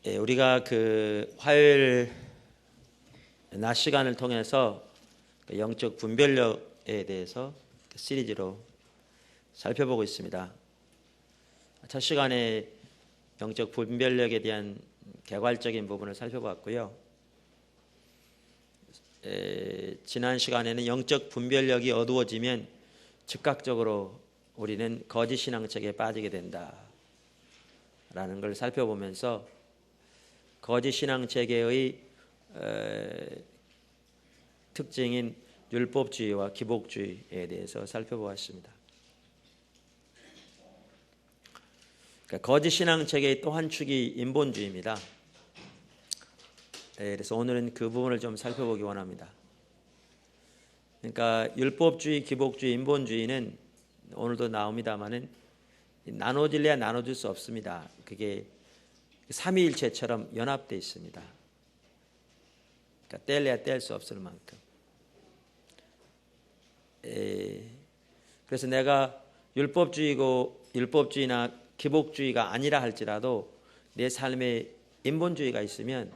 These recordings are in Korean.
우리가 그 화요일 낮 시간을 통해서 영적 분별력에 대해서 시리즈로 살펴보고 있습니다. 첫 시간에 영적 분별력에 대한 개괄적인 부분을 살펴봤고요. 지난 시간에는 영적 분별력이 어두워지면 즉각적으로 우리는 거짓 신앙책에 빠지게 된다라는 걸 살펴보면서 거짓 신앙체계의 특징인 율법주의와 기복주의에 대해서 살펴보았습니다. 그러니까 거짓 신앙체계의 또 한 축이 인본주의입니다. 그래서 오늘은 그 부분을 좀 살펴보기 원합니다. 그러니까 율법주의, 기복주의, 인본주의는 오늘도 나옵니다만은 나눠질래야 나눠질 수 없습니다. 그게 삼위일체처럼 연합되어 있습니다. 그러니까 뗄래야 뗄 수 없을 만큼. 그래서 내가 율법주의나 기복주의가 아니라 할지라도 내 삶에 인본주의가 있으면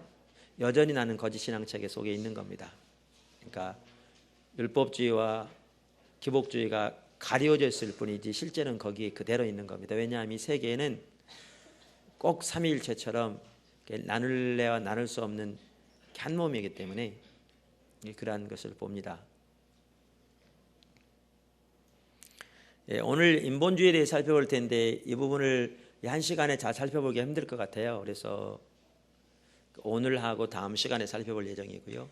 여전히 나는 거짓 신앙체계 속에 있는 겁니다. 그러니까 율법주의와 기복주의가 가려져 있을 뿐이지 실제는 거기에 그대로 있는 겁니다. 왜냐하면 이 세계에는 꼭 삼위일체처럼 나눌래야 나눌 수 없는 한 몸이기 때문에 그러한 것을 봅니다. 오늘 인본주의에 대해 살펴볼 텐데 이 부분을 한 시간에 잘 살펴보기 힘들 것 같아요. 그래서 오늘 하고 다음 시간에 살펴볼 예정이고요.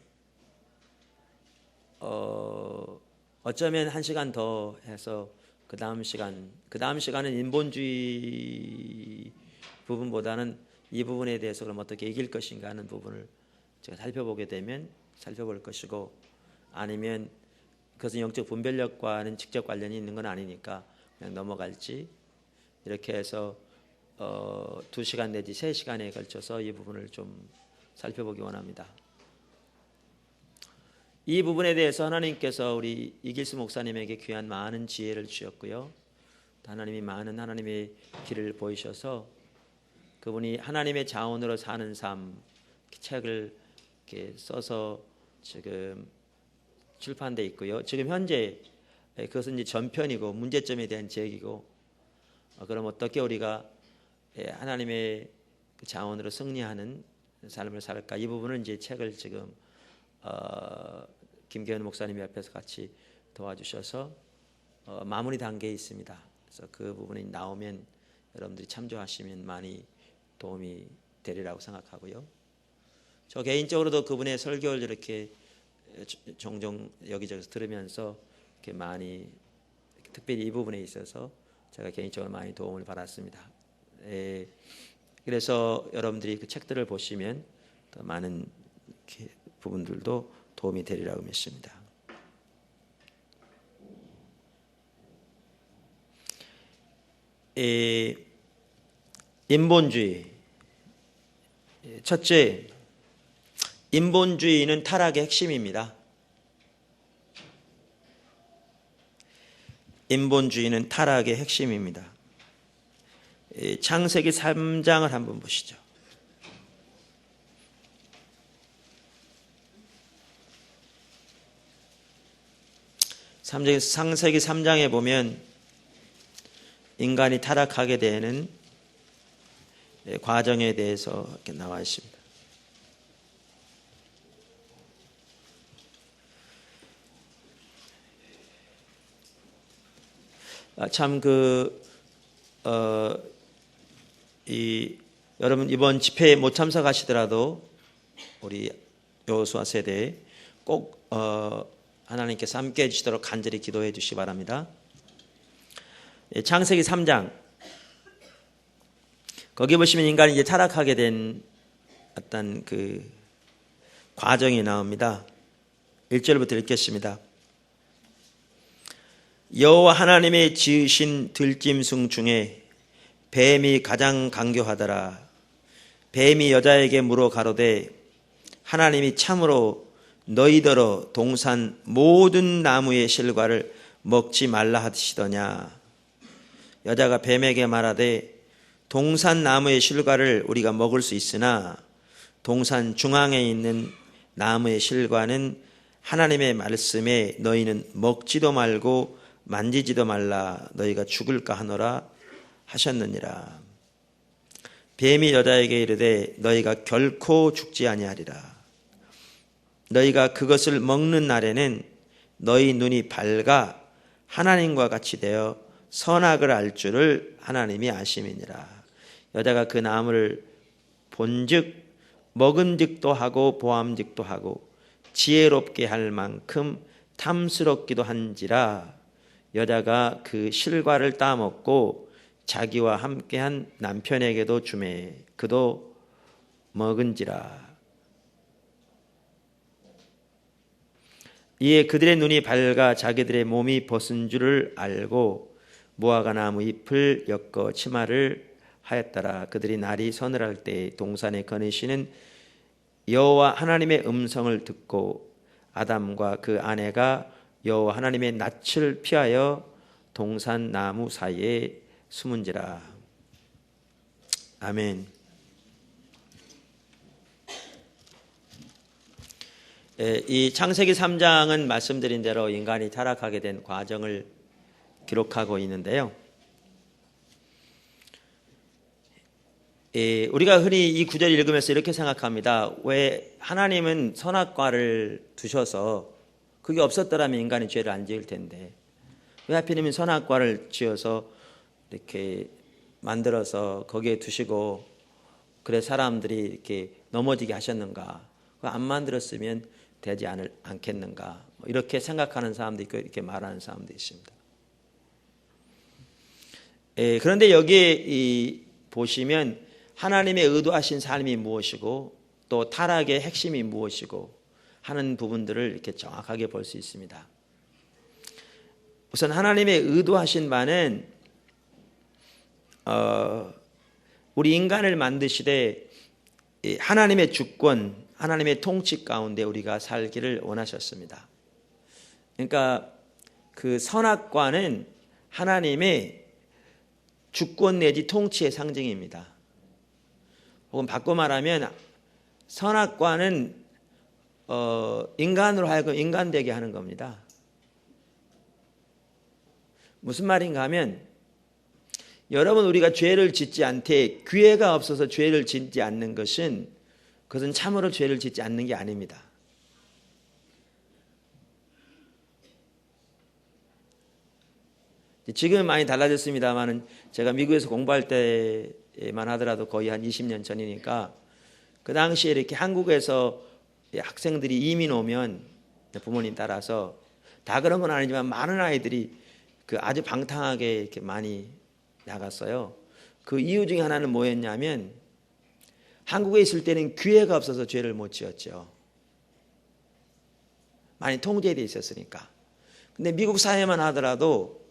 어쩌면 한 시간 더 해서 그 다음 시간은 인본주의 부분보다는 이 부분에 대해서 그럼 어떻게 이길 것인가 하는 부분을 제가 살펴보게 되면 살펴볼 것이고, 아니면 그것은 영적 분별력과는 직접 관련이 있는 건 아니니까 그냥 넘어갈지, 이렇게 해서 2시간 내지 3시간에 걸쳐서 이 부분을 좀 살펴보기 원합니다. 이 부분에 대해서 하나님께서 우리 이길수 목사님에게 귀한 많은 지혜를 주셨고요. 하나님이 많은 하나님의 길을 보이셔서 그분이 하나님의 자원으로 사는 삶 책을 이렇게 써서 지금 출판돼 있고요. 지금 현재 그것은 이제 전편이고 문제점에 대한 제기고, 그럼 어떻게 우리가 하나님의 자원으로 승리하는 삶을 살까? 이 부분은 이제 책을 지금 김계현 목사님이 옆에서 같이 도와주셔서 마무리 단계에 있습니다. 그래서 그 부분이 나오면 여러분들이 참조하시면 많이 도움이 되리라고 생각하고요. 저 개인적으로도 그분의 설교를 이렇게 종종 여기저기서 들으면서 이렇게 많이, 특별히 이 부분에 있어서 제가 개인적으로 많이 도움을 받았습니다. 그래서 여러분들이 그 책들을 보시면 더 많은 부분들도 도움이 되리라고 믿습니다. 인본주의. 첫째, 인본주의는 타락의 핵심입니다. 인본주의는 타락의 핵심입니다. 창세기 3장을 한번 보시죠. 창세기 3장에 보면 인간이 타락하게 되는 과정에 대해서 이렇게 나와 있습니다. 참 여러분 이번 집회에 못 참석하시더라도 우리 여호수아 세대에 꼭 하나님께서 함께 해주시도록 간절히 기도해 주시기 바랍니다. 창세기 3장, 거기 보시면 인간이 이제 타락하게 된 어떤 그 과정이 나옵니다. 1절부터 읽겠습니다. 여호와 하나님의 지으신 들짐승 중에 뱀이 가장 간교하더라. 뱀이 여자에게 물어 가로되 하나님이 참으로 너희더러 동산 모든 나무의 실과를 먹지 말라 하시더냐. 여자가 뱀에게 말하되 동산 나무의 실과를 우리가 먹을 수 있으나 동산 중앙에 있는 나무의 실과는 하나님의 말씀에 너희는 먹지도 말고 만지지도 말라 너희가 죽을까 하노라 하셨느니라. 뱀이 여자에게 이르되 너희가 결코 죽지 아니하리라. 너희가 그것을 먹는 날에는 너희 눈이 밝아 하나님과 같이 되어 선악을 알 줄을 하나님이 아심이니라. 여자가 그 나무를 본즉 먹은즉도 하고 보암즉도 하고 지혜롭게 할 만큼 탐스럽기도 한지라. 여자가 그 실과를 따먹고 자기와 함께한 남편에게도 주매 그도 먹은지라. 이에 그들의 눈이 밝아 자기들의 몸이 벗은 줄을 알고 무화과 나무 잎을 엮어 치마를 하였더라. 그들이 날이 서늘할 때 동산에 거니시는 여호와 하나님의 음성을 듣고 아담과 그 아내가 여호와 하나님의 낯을 피하여 동산 나무 사이에 숨은지라. 아멘. 이 창세기 3장은 말씀드린 대로 인간이 타락하게 된 과정을 기록하고 있는데요. 우리가 흔히 이 구절을 읽으면서 이렇게 생각합니다. 왜 하나님은 선악과를 두셔서 그게 없었더라면 인간이 죄를 안 지을 텐데 왜 하필이면 선악과를 지어서 이렇게 만들어서 거기에 두시고 그래 사람들이 이렇게 넘어지게 하셨는가? 안 만들었으면 되지 않겠는가? 이렇게 생각하는 사람도 있고 이렇게 말하는 사람도 있습니다. 그런데 여기에 보시면 하나님의 의도하신 삶이 무엇이고 또 타락의 핵심이 무엇이고 하는 부분들을 이렇게 정확하게 볼 수 있습니다. 우선 하나님의 의도하신 바는 우리 인간을 만드시되 하나님의 주권, 하나님의 통치 가운데 우리가 살기를 원하셨습니다. 그러니까 그 선악과는 하나님의 주권 내지 통치의 상징입니다. 혹은 바꿔 말하면 선악과는 인간으로 하여금 인간되게 하는 겁니다. 무슨 말인가 하면 여러분 우리가 죄를 짓지 않되 기회가 없어서 죄를 짓지 않는 것은 그것은 참으로 죄를 짓지 않는 게 아닙니다. 지금은 많이 달라졌습니다만 제가 미국에서 공부할 때만 하더라도 거의 한 20년 전이니까 그 당시에 이렇게 한국에서 학생들이 이민 오면 부모님 따라서 다 그런 건 아니지만 많은 아이들이 그 아주 방탕하게 이렇게 많이 나갔어요. 그 이유 중에 하나는 뭐였냐면 한국에 있을 때는 기회가 없어서 죄를 못 지었죠. 많이 통제되어 있었으니까. 근데 미국 사회만 하더라도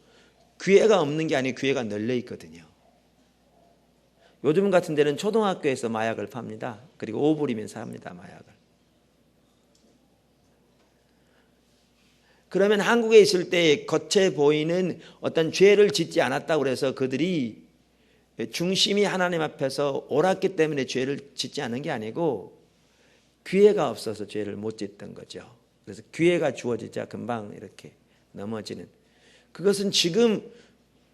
기회가 없는 게 아니고 기회가 널려 있거든요. 요즘 같은 데는 초등학교에서 마약을 팝니다. 그리고 오불이면서 삽니다, 마약을. 그러면 한국에 있을 때 겉에 보이는 어떤 죄를 짓지 않았다고 해서 그들이 중심이 하나님 앞에서 옳았기 때문에 죄를 짓지 않은 게 아니고 기회가 없어서 죄를 못 짓던 거죠. 그래서 기회가 주어지자 금방 이렇게 넘어지는, 그것은 지금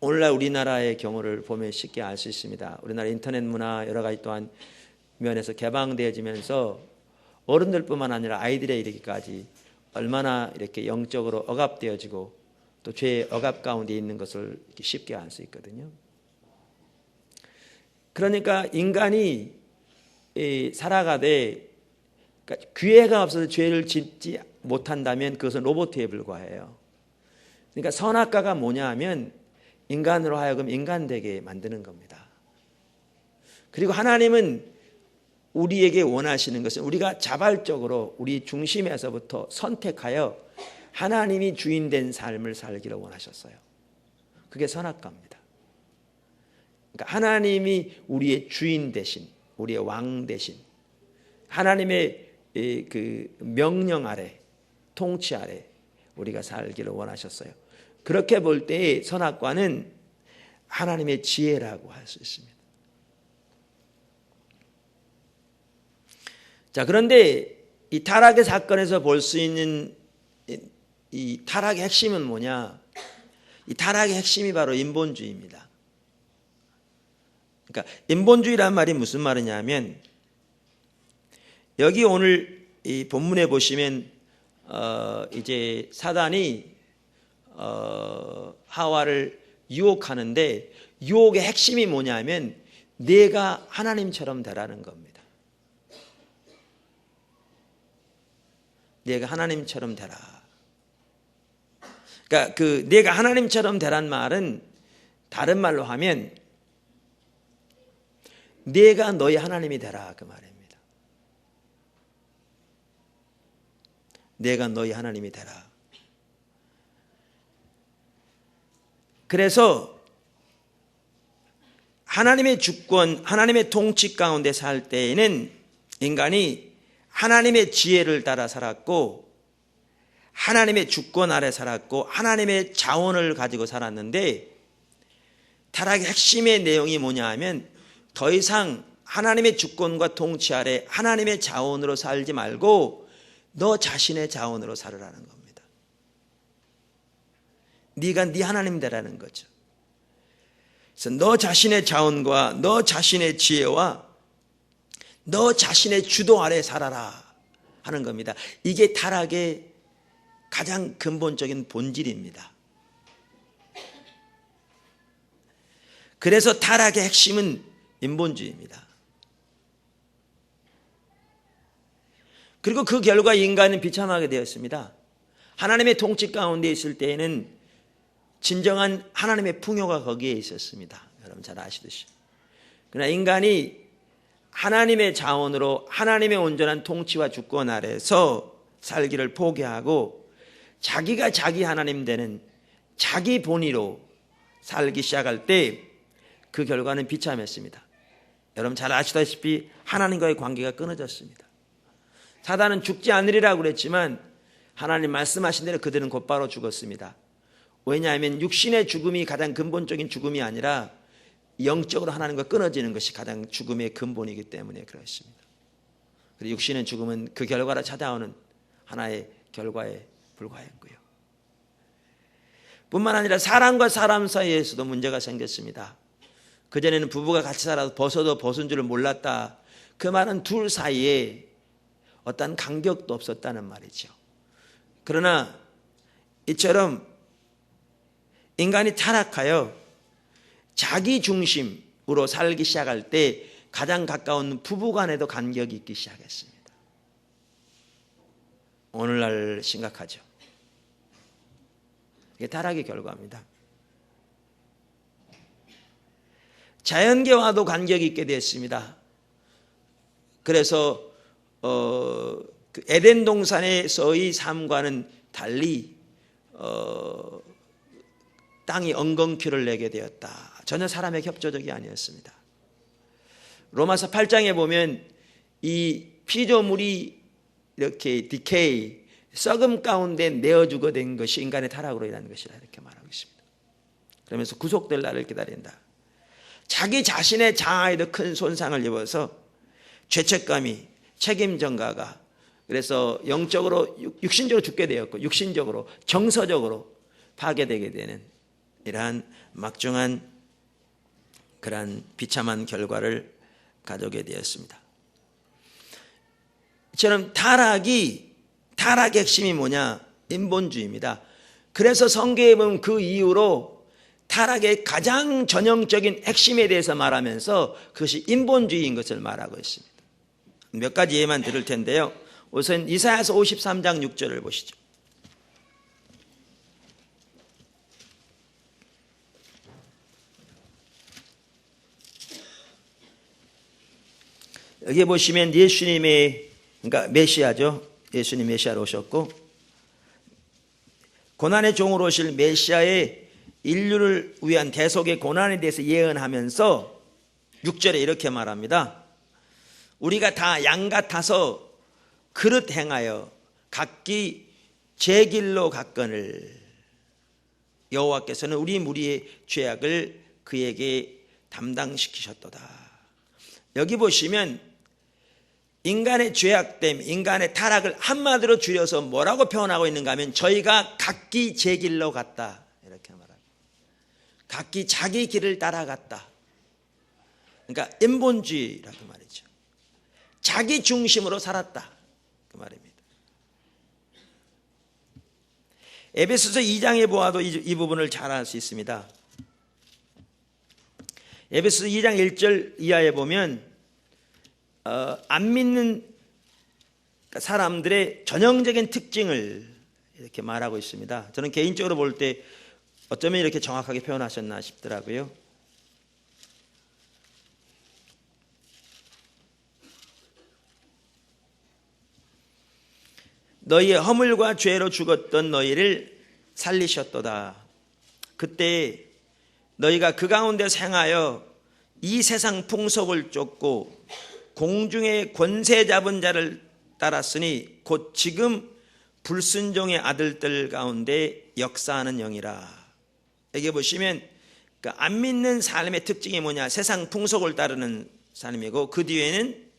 오늘날 우리나라의 경우를 보면 쉽게 알 수 있습니다. 우리나라 인터넷 문화 여러 가지 또한 면에서 개방되어지면서 어른들뿐만 아니라 아이들의 이르기까지 얼마나 이렇게 영적으로 억압되어지고 또 죄의 억압 가운데 있는 것을 쉽게 알 수 있거든요. 그러니까 인간이 살아가되 기회가 없어서 죄를 짓지 못한다면 그것은 로봇에 불과해요. 그러니까 선악과가 뭐냐 하면 인간으로 하여금 인간되게 만드는 겁니다. 그리고 하나님은 우리에게 원하시는 것은 우리가 자발적으로 우리 중심에서부터 선택하여 하나님이 주인된 삶을 살기를 원하셨어요. 그게 선악과입니다. 그러니까 하나님이 우리의 주인 대신, 우리의 왕 대신 하나님의 그 명령 아래, 통치 아래 우리가 살기를 원하셨어요. 그렇게 볼 때 선악과는 하나님의 지혜라고 할 수 있습니다. 자, 그런데 이 타락의 사건에서 볼 수 있는 이 타락의 핵심은 뭐냐? 이 타락의 핵심이 바로 인본주의입니다. 그러니까 인본주의란 말이 무슨 말이냐면, 여기 오늘 이 본문에 보시면 이제 사단이 하와를 유혹하는데, 유혹의 핵심이 뭐냐면 내가 하나님처럼 되라는 겁니다. 내가 하나님처럼 되라. 그러니까 그 내가 하나님처럼 되란 말은 다른 말로 하면 내가 너희 하나님이 되라, 그 말입니다. 내가 너희 하나님이 되라. 그래서 하나님의 주권, 하나님의 통치 가운데 살 때에는 인간이 하나님의 지혜를 따라 살았고, 하나님의 주권 아래 살았고, 하나님의 자원을 가지고 살았는데, 타락의 핵심의 내용이 뭐냐 하면 더 이상 하나님의 주권과 통치 아래 하나님의 자원으로 살지 말고 너 자신의 자원으로 살으라는 겁니다. 네가 네 하나님 되라는 거죠. 그래서 너 자신의 자원과 너 자신의 지혜와 너 자신의 주도 아래 살아라 하는 겁니다. 이게 타락의 가장 근본적인 본질입니다. 그래서 타락의 핵심은 인본주의입니다. 그리고 그 결과 인간은 비참하게 되었습니다. 하나님의 통치 가운데 있을 때에는 진정한 하나님의 풍요가 거기에 있었습니다. 여러분 잘 아시듯이. 그러나 인간이 하나님의 자원으로 하나님의 온전한 통치와 주권 아래서 살기를 포기하고 자기가 자기 하나님 되는 자기 본의로 살기 시작할 때 그 결과는 비참했습니다. 여러분 잘 아시다시피 하나님과의 관계가 끊어졌습니다. 사단은 죽지 않으리라고 그랬지만 하나님 말씀하신 대로 그들은 곧바로 죽었습니다. 왜냐하면 육신의 죽음이 가장 근본적인 죽음이 아니라 영적으로 하나님과 끊어지는 것이 가장 죽음의 근본이기 때문에 그렇습니다. 그리고 육신의 죽음은 그 결과로 찾아오는 하나의 결과에 불과했고요. 뿐만 아니라 사람과 사람 사이에서도 문제가 생겼습니다. 그전에는 부부가 같이 살아서 벗어도 벗은 줄을 몰랐다. 그 말은 둘 사이에 어떤 간격도 없었다는 말이죠. 그러나 이처럼 인간이 타락하여 자기 중심으로 살기 시작할 때 가장 가까운 부부 간에도 간격이 있기 시작했습니다. 오늘날 심각하죠. 이게 타락의 결과입니다. 자연계와도 간격이 있게 되었습니다. 그래서 그 에덴 동산에서의 삶과는 달리 땅이 엉겅퀴를 내게 되었다. 전혀 사람의 협조적이 아니었습니다. 로마서 8장에 보면 이 피조물이 이렇게 디케이, 썩음 가운데 내어주게 된 것이 인간의 타락으로 인한 것이라 이렇게 말하고 있습니다. 그러면서 구속될 날을 기다린다. 자기 자신의 자아에도 큰 손상을 입어서 죄책감이, 책임 전가가, 그래서 영적으로 육신적으로 죽게 되었고 육신적으로 정서적으로 파괴되게 되는 이러한 막중한 그러한 비참한 결과를 가져오게 되었습니다. 이처럼 타락의 핵심이 뭐냐? 인본주의입니다. 그래서 성경에 보면 그 이후로 타락의 가장 전형적인 핵심에 대해서 말하면서 그것이 인본주의인 것을 말하고 있습니다. 몇 가지 예만 들을 텐데요. 우선 이사야서 53장 6절을 보시죠. 여기 보시면 예수님의, 그러니까 메시아죠. 예수님 메시아로 오셨고 고난의 종으로 오실 메시아의 인류를 위한 대속의 고난에 대해서 예언하면서 6절에 이렇게 말합니다. 우리가 다 양 같아서 그릇 행하여 각기 제 길로 갔거늘 여호와께서는 우리 무리의 죄악을 그에게 담당시키셨도다. 여기 보시면 인간의 죄악됨, 인간의 타락을 한마디로 줄여서 뭐라고 표현하고 있는가 하면 저희가 각기 제 길로 갔다 이렇게 말합니다. 각기 자기 길을 따라갔다. 그러니까 인본주의라고 말이죠. 자기 중심으로 살았다 그 말입니다. 에베소서 2장에 보아도 이 부분을 잘 알 수 있습니다. 에베소서 2장 1절 이하에 보면 안 믿는 사람들의 전형적인 특징을 이렇게 말하고 있습니다. 저는 개인적으로 볼 때 어쩌면 이렇게 정확하게 표현하셨나 싶더라고요. 너희의 허물과 죄로 죽었던 너희를 살리셨도다. 그때 너희가 그 가운데서 행하여 이 세상 풍속을 쫓고 공중의 권세 잡은 자를 따랐으니 곧 지금 불순종의 아들들 가운데 역사하는 영이라. 여기 보시면 안 믿는 삶의 특징이 뭐냐? 세상 풍속을 따르는 삶이고 그 뒤에는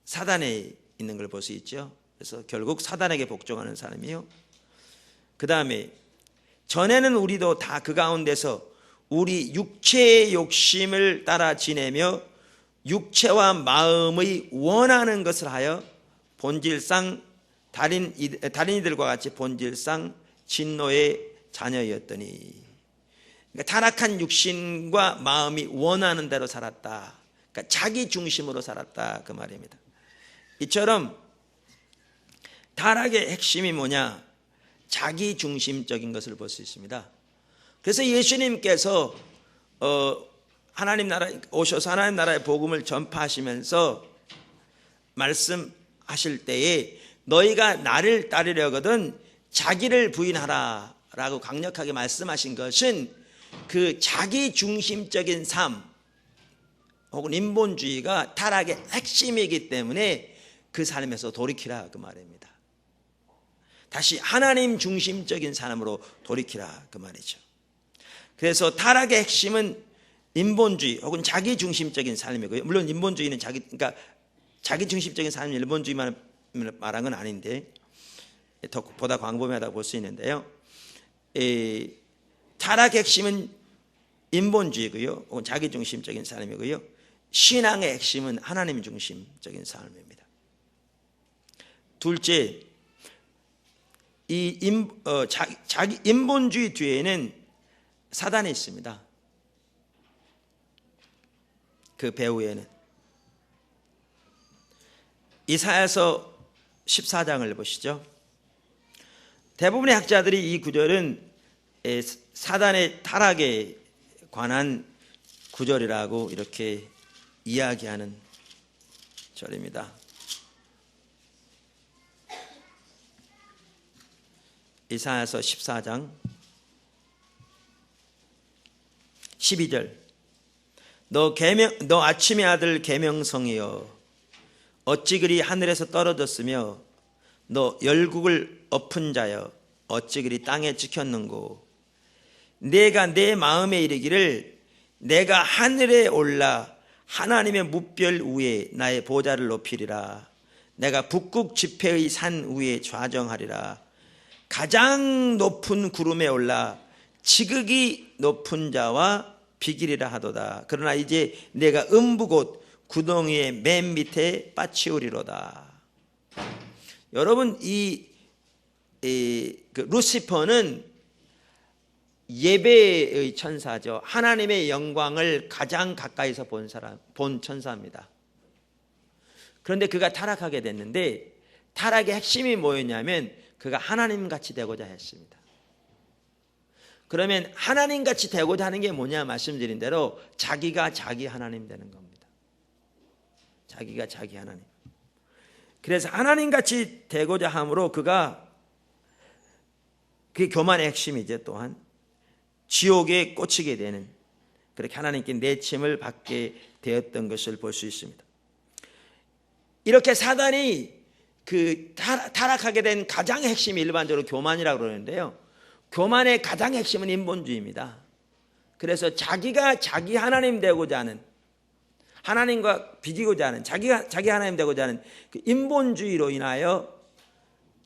사단에 있는 걸 볼 수 있죠. 그래서 결국 사단에게 복종하는 사람이요. 그 다음에 전에는 우리도 다 그 가운데서 우리 육체의 욕심을 따라 지내며 육체와 마음의 원하는 것을 하여 본질상 달인이들과 같이 본질상 진노의 자녀였더니, 그러니까 타락한 육신과 마음이 원하는 대로 살았다. 그러니까 자기 중심으로 살았다 그 말입니다. 이처럼 타락의 핵심이 뭐냐? 자기 중심적인 것을 볼 수 있습니다. 그래서 예수님께서 하나님 나라 오셔서 하나님 나라의 복음을 전파하시면서 말씀하실 때에 너희가 나를 따르려거든 자기를 부인하라 라고 강력하게 말씀하신 것은 그 자기 중심적인 삶 혹은 인본주의가 타락의 핵심이기 때문에 그 삶에서 돌이키라 그 말입니다. 다시 하나님 중심적인 삶으로 돌이키라 그 말이죠. 그래서 타락의 핵심은 인본주의 혹은 자기 중심적인 삶이고요. 물론 인본주의는 그러니까 자기 중심적인 삶이 인본주의만 말한 건 아닌데 보다 광범위하다고 볼 수 있는데요. 타락의 핵심은 인본주의고요, 혹은 자기 중심적인 삶이고요. 신앙의 핵심은 하나님 중심적인 삶입니다. 둘째, 자기 인본주의 뒤에는 사단이 있습니다. 그 배후에는 이사야서 14장을 보시죠. 대부분의 학자들이 이 구절은 사단의 타락에 관한 구절이라고 이렇게 이야기하는 절입니다. 이사야서 14장 12절 너 아침의 아들 계명성이여 어찌 그리 하늘에서 떨어졌으며 너 열국을 엎은 자여 어찌 그리 땅에 찍혔는고 내가 내 마음에 이르기를 내가 하늘에 올라 하나님의 무별 위에 나의 보좌를 높이리라 내가 북극 지폐의 산 위에 좌정하리라 가장 높은 구름에 올라 지극히 높은 자와 비기리라 하도다 그러나 이제 내가 음부 곧 구덩이의 맨 밑에 빠치우리로다. 여러분 그 루시퍼는 예배의 천사죠. 하나님의 영광을 가장 가까이서 본 천사입니다. 그런데 그가 타락하게 됐는데 타락의 핵심이 뭐였냐면 그가 하나님같이 되고자 했습니다. 그러면 하나님같이 되고자 하는 게 뭐냐 말씀드린 대로 자기가 자기 하나님 되는 겁니다. 자기가 자기 하나님. 그래서 하나님같이 되고자 함으로 그게 교만의 핵심이죠. 또한 지옥에 꽂히게 되는 그렇게 하나님께 내침을 받게 되었던 것을 볼 수 있습니다. 이렇게 사단이 타락하게 된 가장 핵심이 일반적으로 교만이라고 그러는데요. 교만의 가장 핵심은 인본주의입니다. 그래서 자기가 자기 하나님 되고자 하는 하나님과 비기고자 하는 자기 하나님 되고자 하는 그 인본주의로 인하여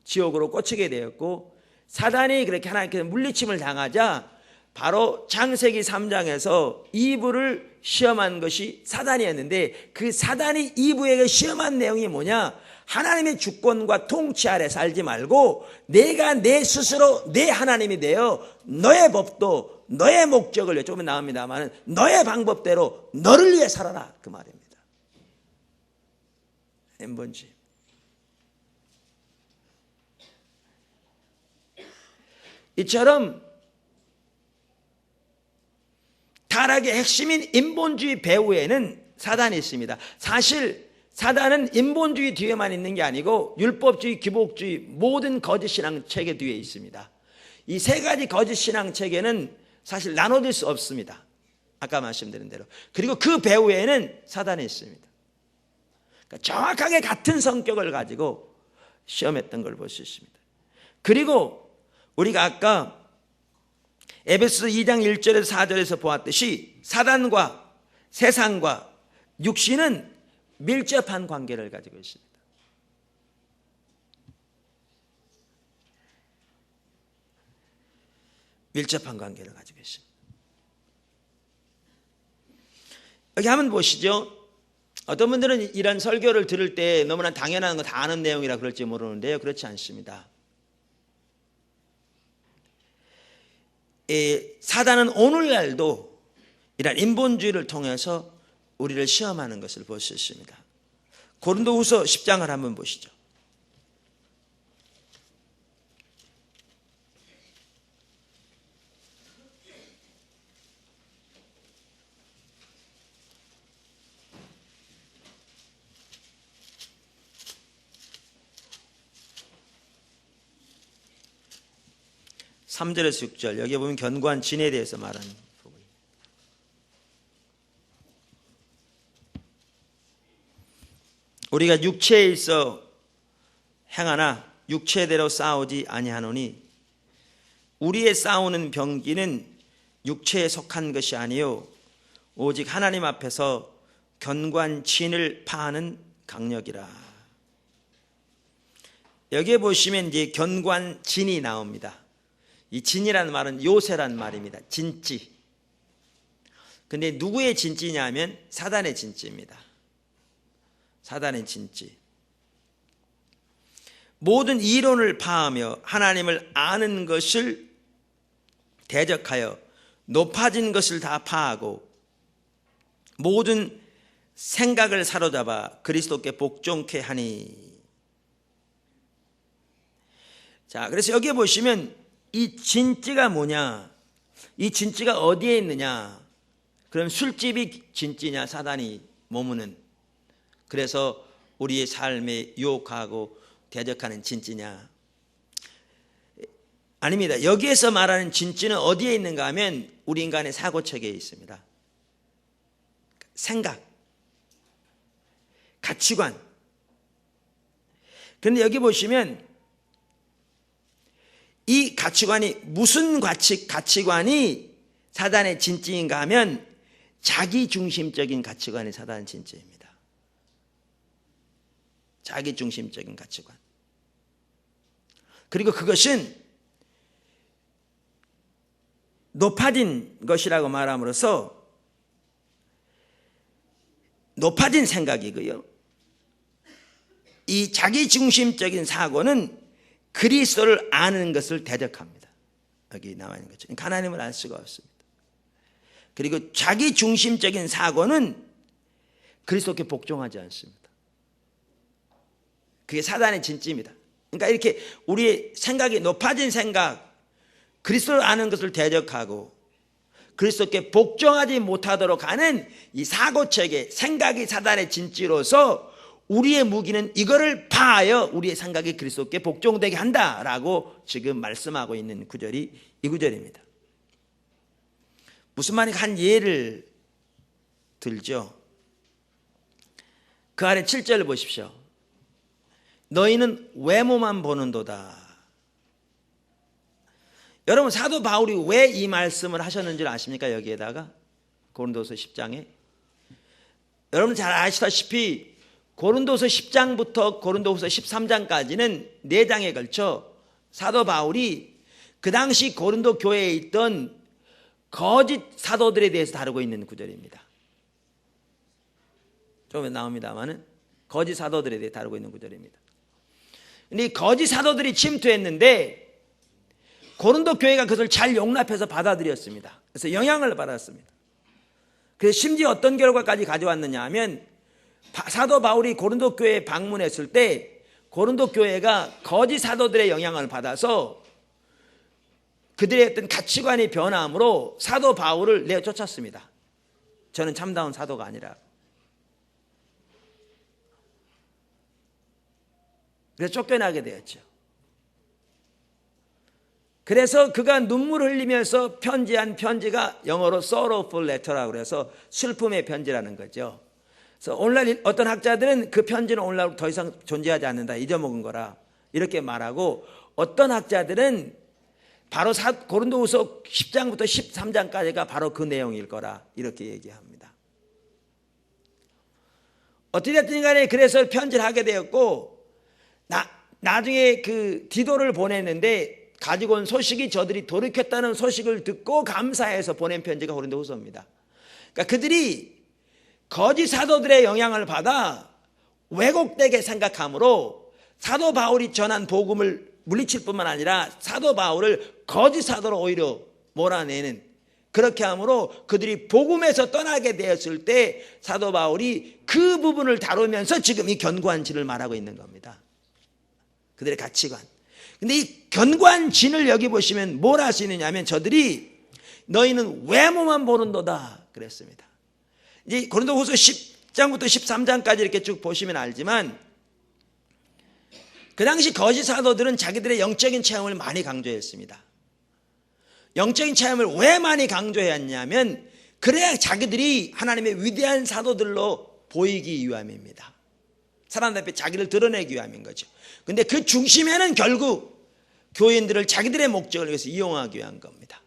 지옥으로 꽂히게 되었고, 사단이 그렇게 하나님께 물리침을 당하자 바로 창세기 3장에서 이브를 시험한 것이 사단이었는데, 그 사단이 이브에게 시험한 내용이 뭐냐? 하나님의 주권과 통치 아래 살지 말고 내가 내 스스로 내 하나님이 되어 너의 법도 너의 목적을, 조금 나옵니다만 너의 방법대로 너를 위해 살아라, 그 말입니다. 인본주의. 이처럼 타락의 핵심인 인본주의 배후에는 사단이 있습니다. 사실 사단은 인본주의 뒤에만 있는 게 아니고 율법주의, 기복주의, 모든 거짓 신앙 체계 뒤에 있습니다. 이 세 가지 거짓 신앙 체계는 사실 나눠질 수 없습니다. 아까 말씀드린 대로. 그리고 그 배후에는 사단이 있습니다. 그러니까 정확하게 같은 성격을 가지고 시험했던 걸 볼 수 있습니다. 그리고 우리가 아까 에베소서 2장 1절에서 4절에서 보았듯이 사단과 세상과 육신은 밀접한 관계를 가지고 있습니다. 밀접한 관계를 가지고 있습니다. 여기 한번 보시죠. 어떤 분들은 이런 설교를 들을 때 너무나 당연한 거 다 아는 내용이라 그럴지 모르는데요, 그렇지 않습니다. 사단은 오늘날도 이런 인본주의를 통해서 우리를 시험하는 것을 볼 수 있습니다. 고린도후서 10장을 한번 보시죠. 삼 3절에서 6절, 여기에 보면 견고한 진에 대해서 말하는 부분. 우리가 육체에 있어 행하나 육체대로 싸우지 아니하노니 우리의 싸우는 병기는 육체에 속한 것이 아니요 오직 하나님 앞에서 견고한 진을 파하는 강력이라. 여기에 보시면 이제 견고한 진이 나옵니다. 이 진이라는 말은 요새란 말입니다. 진지. 근데 누구의 진지냐면 사단의 진지입니다. 사단의 진지. 모든 이론을 파하며 하나님을 아는 것을 대적하여 높아진 것을 다 파하고 모든 생각을 사로잡아 그리스도께 복종케 하니. 자, 그래서 여기에 보시면 이 진지가 뭐냐? 이 진지가 어디에 있느냐? 그럼 술집이 진지냐? 사단이 머무는. 그래서 우리의 삶에 유혹하고 대적하는 진지냐? 아닙니다. 여기에서 말하는 진지는 어디에 있는가 하면 우리 인간의 사고체계에 있습니다. 생각, 가치관. 그런데 여기 보시면 이 가치관이 무슨 가치관이 사단의 진지인가 하면 자기중심적인 가치관이 사단의 진지입니다. 자기중심적인 가치관. 그리고 그것은 높아진 것이라고 말함으로써 높아진 생각이고요. 이 자기중심적인 사고는 그리스도를 아는 것을 대적합니다. 여기 나와 있는 것처럼 하나님을 알 수가 없습니다. 그리고 자기중심적인 사고는 그리스도께 복종하지 않습니다. 그게 사단의 진지입니다. 그러니까 이렇게 우리의 생각이 높아진 생각, 그리스도를 아는 것을 대적하고 그리스도께 복종하지 못하도록 하는 이 사고체계, 생각이 사단의 진지로서 우리의 무기는 이거를 파하여 우리의 생각이 그리스도께 복종되게 한다라고 지금 말씀하고 있는 구절이 이 구절입니다. 무슨 말인가 한 예를 들죠. 그 아래 7절을 보십시오. 너희는 외모만 보는도다. 여러분 사도 바울이 왜 이 말씀을 하셨는지 아십니까? 여기에다가 고린도서 10장에 여러분 잘 아시다시피 고린도서 10장부터 고린도후서 13장까지는 4장에 걸쳐 사도 바울이 그 당시 고린도 교회에 있던 거짓 사도들에 대해서 다루고 있는 구절입니다. 조금 나옵니다만은 거짓 사도들에 대해 다루고 있는 구절입니다. 근데 이 거짓 사도들이 침투했는데 고린도 교회가 그것을 잘 용납해서 받아들였습니다. 그래서 영향을 받았습니다. 그래서 심지어 어떤 결과까지 가져왔느냐 하면 사도 바울이 고린도 교회에 방문했을 때 고린도 교회가 거짓 사도들의 영향을 받아서 그들의 어떤 가치관이 변함으로 사도 바울을 내쫓았습니다. 저는 참다운 사도가 아니라. 그래서 쫓겨나게 되었죠. 그래서 그가 눈물을 흘리면서 편지한 편지가 영어로 sorrowful letter라고 해서 슬픔의 편지라는 거죠. 그래서 오늘날 어떤 학자들은 그 편지는 오늘날 더 이상 존재하지 않는다, 잊어먹은 거라 이렇게 말하고, 어떤 학자들은 바로 고린도후서 10장부터 13장까지가 바로 그 내용일 거라 이렇게 얘기합니다. 어찌됐든 간에 그래서 편지를 하게 되었고, 나중에 그 디도를 보냈는데 가지고 온 소식이 저들이 돌이켰다는 소식을 듣고 감사해서 보낸 편지가 고린도후서입니다. 그러니까 그들이 거짓 사도들의 영향을 받아 왜곡되게 생각함으로 사도 바울이 전한 복음을 물리칠 뿐만 아니라 사도 바울을 거짓 사도로 오히려 몰아내는, 그렇게 함으로 그들이 복음에서 떠나게 되었을 때 사도 바울이 그 부분을 다루면서 지금 이 견고한 진을 말하고 있는 겁니다. 그들의 가치관. 근데 이 견고한 진을 여기 보시면 뭘 할 수 있느냐 하면 저들이 너희는 외모만 보는도다 그랬습니다. 이제 고린도후서 10장부터 13장까지 이렇게 쭉 보시면 알지만 그 당시 거짓 사도들은 자기들의 영적인 체험을 많이 강조했습니다. 영적인 체험을 왜 많이 강조했냐면 그래야 자기들이 하나님의 위대한 사도들로 보이기 위함입니다. 사람들 앞에 자기를 드러내기 위함인 거죠. 근데 그 중심에는 결국 교인들을 자기들의 목적을 위해서 이용하기 위한 겁니다.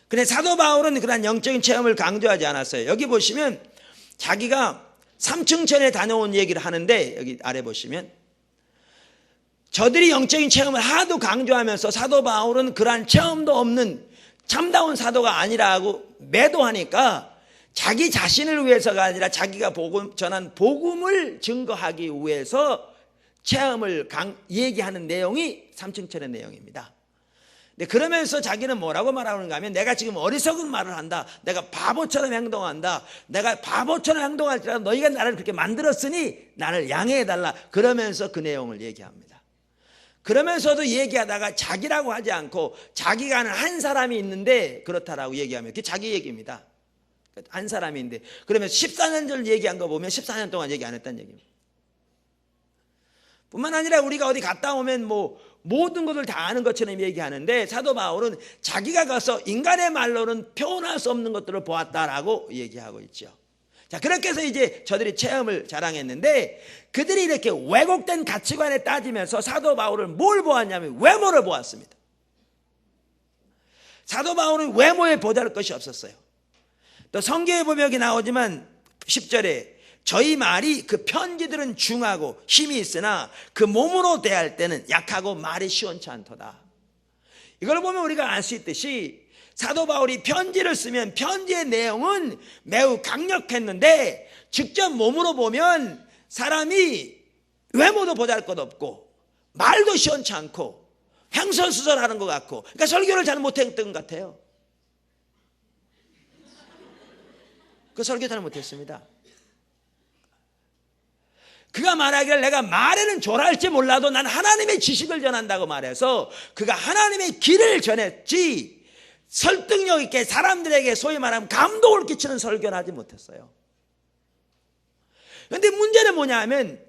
근데 사도 바울은 그런 영적인 체험을 강조하지 않았어요. 여기 보시면 자기가 삼층천에 다녀온 얘기를 하는데, 여기 아래 보시면 저들이 영적인 체험을 하도 강조하면서 사도 바울은 그러한 체험도 없는 참다운 사도가 아니라고 매도하니까 자기 자신을 위해서가 아니라 자기가 전한 복음을 증거하기 위해서 체험을 얘기하는 내용이 삼층천의 내용입니다. 근데 그러면서 자기는 뭐라고 말하는가 하면 내가 지금 어리석은 말을 한다, 내가 바보처럼 행동한다, 내가 바보처럼 행동할지라도 너희가 나를 그렇게 만들었으니 나를 양해해달라, 그러면서 그 내용을 얘기합니다. 그러면서도 얘기하다가 자기라고 하지 않고 자기가 아는 한 사람이 있는데 그렇다라고 얘기하면 그게 자기 얘기입니다. 한 사람인데, 그러면 14년 전 얘기한 거 보면 14년 동안 얘기 안 했다는 얘기입니다. 뿐만 아니라 우리가 어디 갔다 오면 뭐 모든 것을 다 아는 것처럼 얘기하는데 사도 바울은 자기가 가서 인간의 말로는 표현할 수 없는 것들을 보았다라고 얘기하고 있죠. 자, 그렇게 해서 이제 저들이 체험을 자랑했는데 그들이 이렇게 왜곡된 가치관에 따지면서 사도 바울을 뭘 보았냐면 외모를 보았습니다. 사도 바울은 외모에 보잘 것이 없었어요. 또 성경에 보면 여기 나오지만 10절에 저희 말이 그 편지들은 중하고 힘이 있으나 그 몸으로 대할 때는 약하고 말이 시원치 않도다. 이걸 보면 우리가 알 수 있듯이 사도 바울이 편지를 쓰면 편지의 내용은 매우 강력했는데 직접 몸으로 보면 사람이 외모도 보잘것없고 말도 시원치 않고 횡설수설하는 것 같고, 그러니까 설교를 잘 못했던 것 같아요. 그 설교 잘 못했습니다. 그가 말하기를 내가 말에는 조랄지 몰라도 난 하나님의 지식을 전한다고 말해서 그가 하나님의 길을 전했지 설득력 있게 사람들에게 소위 말하면 감동을 끼치는 설교를 하지 못했어요. 그런데 문제는 뭐냐 하면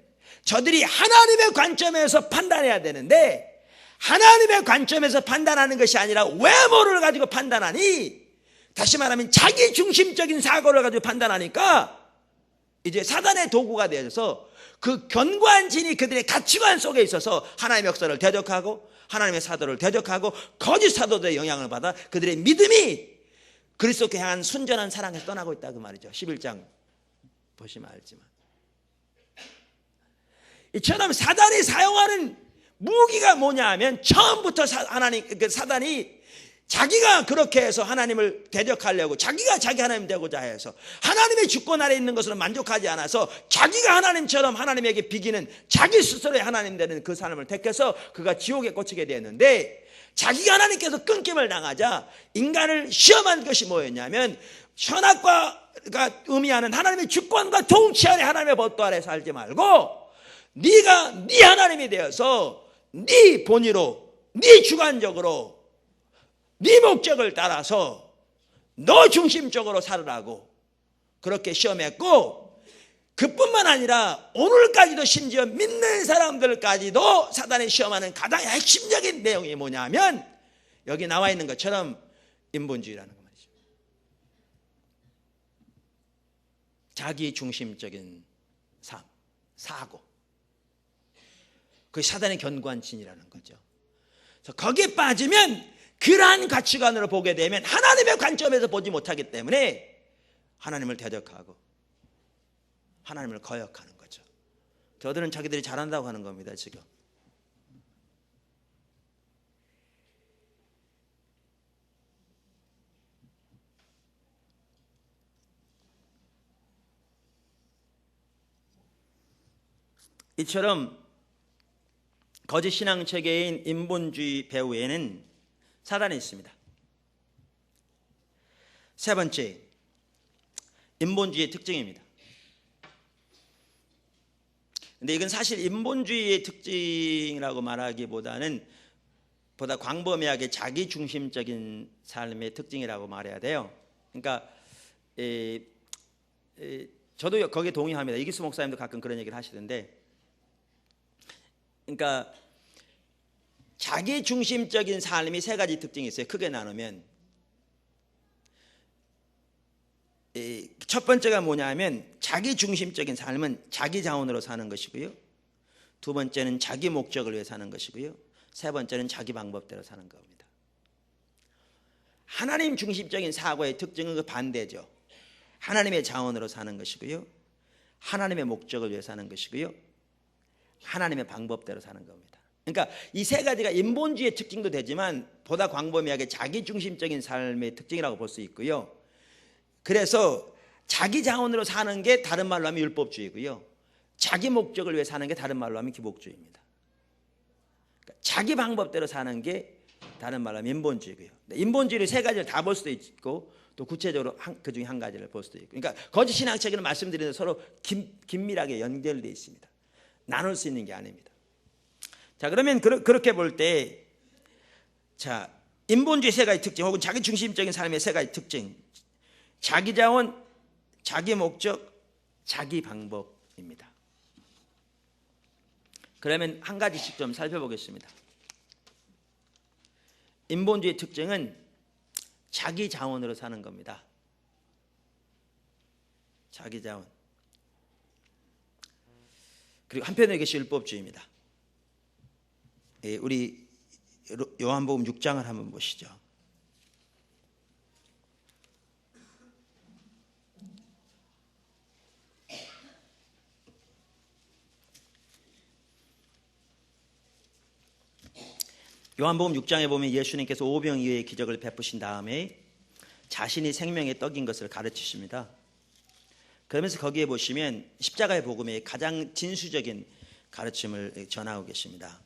저들이 하나님의 관점에서 판단해야 되는데 하나님의 관점에서 판단하는 것이 아니라 외모를 가지고 판단하니, 다시 말하면 자기 중심적인 사고를 가지고 판단하니까 이제 사단의 도구가 되어서 그 견고한 진이 그들의 가치관 속에 있어서 하나님의 역사를 대적하고 하나님의 사도를 대적하고 거짓 사도들의 영향을 받아 그들의 믿음이 그리스도께 향한 순전한 사랑에서 떠나고 있다 그 말이죠. 11장 보시면 알지만 이처럼 사단이 사용하는 무기가 뭐냐 하면 처음부터 사단이 자기가 그렇게 해서 하나님을 대적하려고 자기가 자기 하나님 되고자 해서 하나님의 주권 아래 있는 것으로 만족하지 않아서 자기가 하나님처럼 하나님에게 비기는 자기 스스로의 하나님 되는 그 삶을 택해서 그가 지옥에 꽂히게 되었는데 자기가 하나님께서 끊김을 당하자 인간을 시험한 것이 뭐였냐면 선악과가 의미하는 하나님의 주권과 통치 아래 하나님의 법도 아래 살지 말고 네가 네 하나님이 되어서 네 본의로 네 주관적으로 네 목적을 따라서 너 중심적으로 살으라고 그렇게 시험했고 그뿐만 아니라 오늘까지도 심지어 믿는 사람들까지도 사단이 시험하는 가장 핵심적인 내용이 뭐냐면 여기 나와 있는 것처럼 인본주의라는 거 말이죠. 자기 중심적인 삶, 사고 그게 사단의 견고한 진이라는 거죠. 그래서 거기에 빠지면 그러한 가치관으로 보게 되면 하나님의 관점에서 보지 못하기 때문에 하나님을 대적하고 하나님을 거역하는 거죠. 저들은 자기들이 잘한다고 하는 겁니다. 지금 이처럼 거짓 신앙 체계인 인본주의 배후에는 사단이 있습니다. 세 번째, 인본주의의 특징입니다. 근데 이건 사실 인본주의의 특징이라고 말하기보다는 보다 광범위하게 자기 중심적인 삶의 특징이라고 말해야 돼요. 그러니까 저도 거기에 동의합니다. 이기수 목사님도 가끔 그런 얘기를 하시던데, 그러니까 자기 중심적인 삶이 세 가지 특징이 있어요. 크게 나누면 첫 번째가 뭐냐면 자기 중심적인 삶은 자기 자원으로 사는 것이고요. 두 번째는 자기 목적을 위해 사는 것이고요. 세 번째는 자기 방법대로 사는 겁니다. 하나님 중심적인 사고의 특징은 그 반대죠. 하나님의 자원으로 사는 것이고요. 하나님의 목적을 위해 사는 것이고요. 하나님의 방법대로 사는 겁니다. 그러니까 이 세 가지가 인본주의의 특징도 되지만 보다 광범위하게 자기 중심적인 삶의 특징이라고 볼 수 있고요. 그래서 자기 자원으로 사는 게 다른 말로 하면 율법주의고요. 자기 목적을 위해 사는 게 다른 말로 하면 기복주의입니다. 그러니까 자기 방법대로 사는 게 다른 말로 하면 인본주의고요. 인본주의를 세 가지를 다 볼 수도 있고 또 구체적으로 그 중에 한 가지를 볼 수도 있고, 그러니까 거짓 신앙 체계는 말씀드리는 서로 긴밀하게 연결되어 있습니다. 나눌 수 있는 게 아닙니다. 자, 그러면 그렇게 볼 때, 자, 인본주의 세 가지 특징 혹은 자기 중심적인 삶의 세 가지 특징, 자기 자원, 자기 목적, 자기 방법입니다. 그러면 한 가지씩 좀 살펴보겠습니다. 인본주의 특징은 자기 자원으로 사는 겁니다. 자기 자원. 그리고 한편에 이것이 율법주의입니다. 우리 요한복음 6장을 한번 보시죠. 요한복음 6장에 보면 예수님께서 오병이어의 기적을 베푸신 다음에 자신이 생명의 떡인 것을 가르치십니다. 그러면서 거기에 보시면 십자가의 복음의 가장 진수적인 가르침을 전하고 계십니다.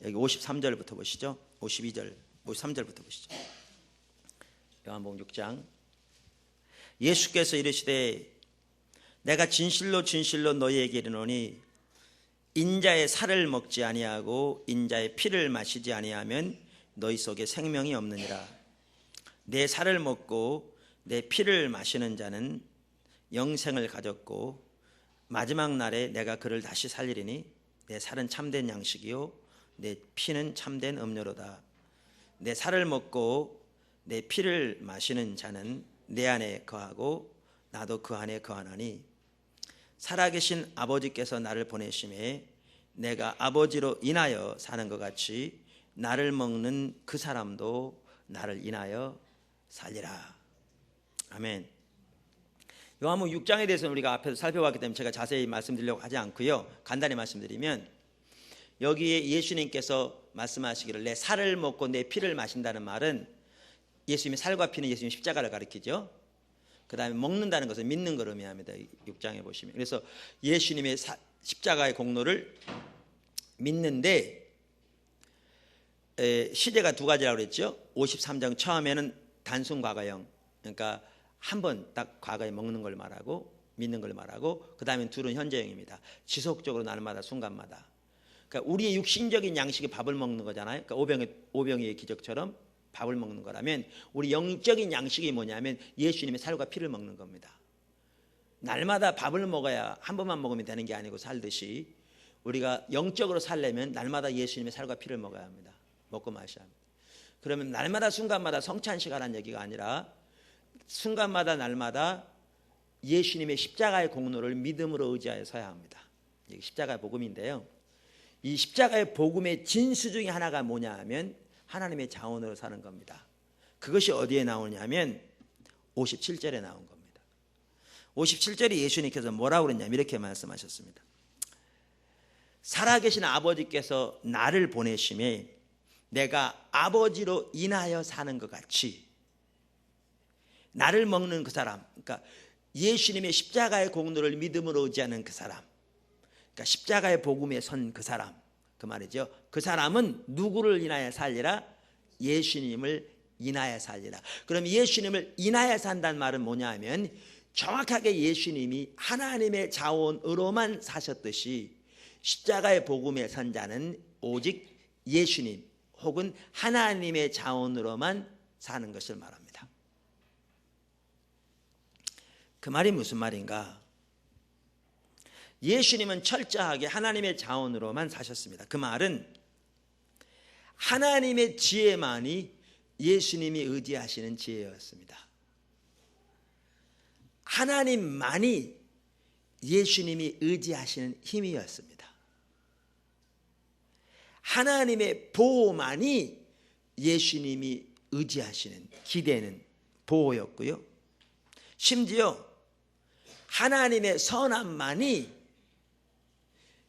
여기 53절부터 보시죠. 52절, 53절부터 보시죠. 요한복음 6장. 예수께서 이르시되 내가 진실로 진실로 너희에게 이르노니 인자의 살을 먹지 아니하고 인자의 피를 마시지 아니하면 너희 속에 생명이 없느니라. 내 살을 먹고 내 피를 마시는 자는 영생을 가졌고 마지막 날에 내가 그를 다시 살리리니 내 살은 참된 양식이요 내 피는 참된 음료로다. 내 살을 먹고 내 피를 마시는 자는 내 안에 거하고 나도 그 안에 거하나니 살아계신 아버지께서 나를 보내심에 내가 아버지로 인하여 사는 것 같이 나를 먹는 그 사람도 나를 인하여 살리라. 아멘. 요한복음 6장에 대해서는 우리가 앞에서 살펴봤기 때문에 제가 자세히 말씀드리려고 하지 않고요. 간단히 말씀드리면 여기에 예수님께서 말씀하시기를 내 살을 먹고 내 피를 마신다는 말은 예수님의 살과 피는 예수님의 십자가를 가리키죠. 그 다음에 먹는다는 것은 믿는 걸 의미합니다. 6장에 보시면. 그래서 예수님의 십자가의 공로를 믿는데 시제가 두 가지라고 그랬죠. 53장 처음에는 단순 과거형, 그러니까 한 번 딱 과거에 먹는 걸 말하고 믿는 걸 말하고, 그 다음에 둘은 현재형입니다. 지속적으로 날마다 순간마다. 그러니까 우리의 육신적인 양식이 밥을 먹는 거잖아요. 그러니까 오병이의 기적처럼 밥을 먹는 거라면 우리 영적인 양식이 뭐냐면 예수님의 살과 피를 먹는 겁니다. 날마다 밥을 먹어야 한 번만 먹으면 되는 게 아니고 살듯이 우리가 영적으로 살려면 날마다 예수님의 살과 피를 먹어야 합니다. 먹고 마셔야 합니다. 그러면 날마다 순간마다 성찬식하라는 얘기가 아니라 순간마다 날마다 예수님의 십자가의 공로를 믿음으로 의지하여 서야 합니다. 이게 십자가의 복음인데요. 이 십자가의 복음의 진수 중에 하나가 뭐냐 하면 하나님의 자원으로 사는 겁니다. 그것이 어디에 나오냐면 57절에 나온 겁니다. 57절에 예수님께서 뭐라고 그랬냐면 이렇게 말씀하셨습니다. 살아계신 아버지께서 나를 보내심에 내가 아버지로 인하여 사는 것 같이 나를 먹는 그 사람, 그러니까 예수님의 십자가의 공로를 믿음으로 의지하는 그 사람, 그러니까 십자가의 복음에 선 그 사람, 그 말이죠. 그 사람은 누구를 인하여 살리라? 예수님을 인하여 살리라. 그럼 예수님을 인하여 산다는 말은 뭐냐 하면 정확하게 예수님이 하나님의 자원으로만 사셨듯이 십자가의 복음에 선 자는 오직 예수님 혹은 하나님의 자원으로만 사는 것을 말합니다. 그 말이 무슨 말인가? 예수님은 철저하게 하나님의 자원으로만 사셨습니다. 그 말은 하나님의 지혜만이 예수님이 의지하시는 지혜였습니다. 하나님만이 예수님이 의지하시는 힘이었습니다. 하나님의 보호만이 예수님이 의지하시는 기대는 보호였고요. 심지어 하나님의 선함만이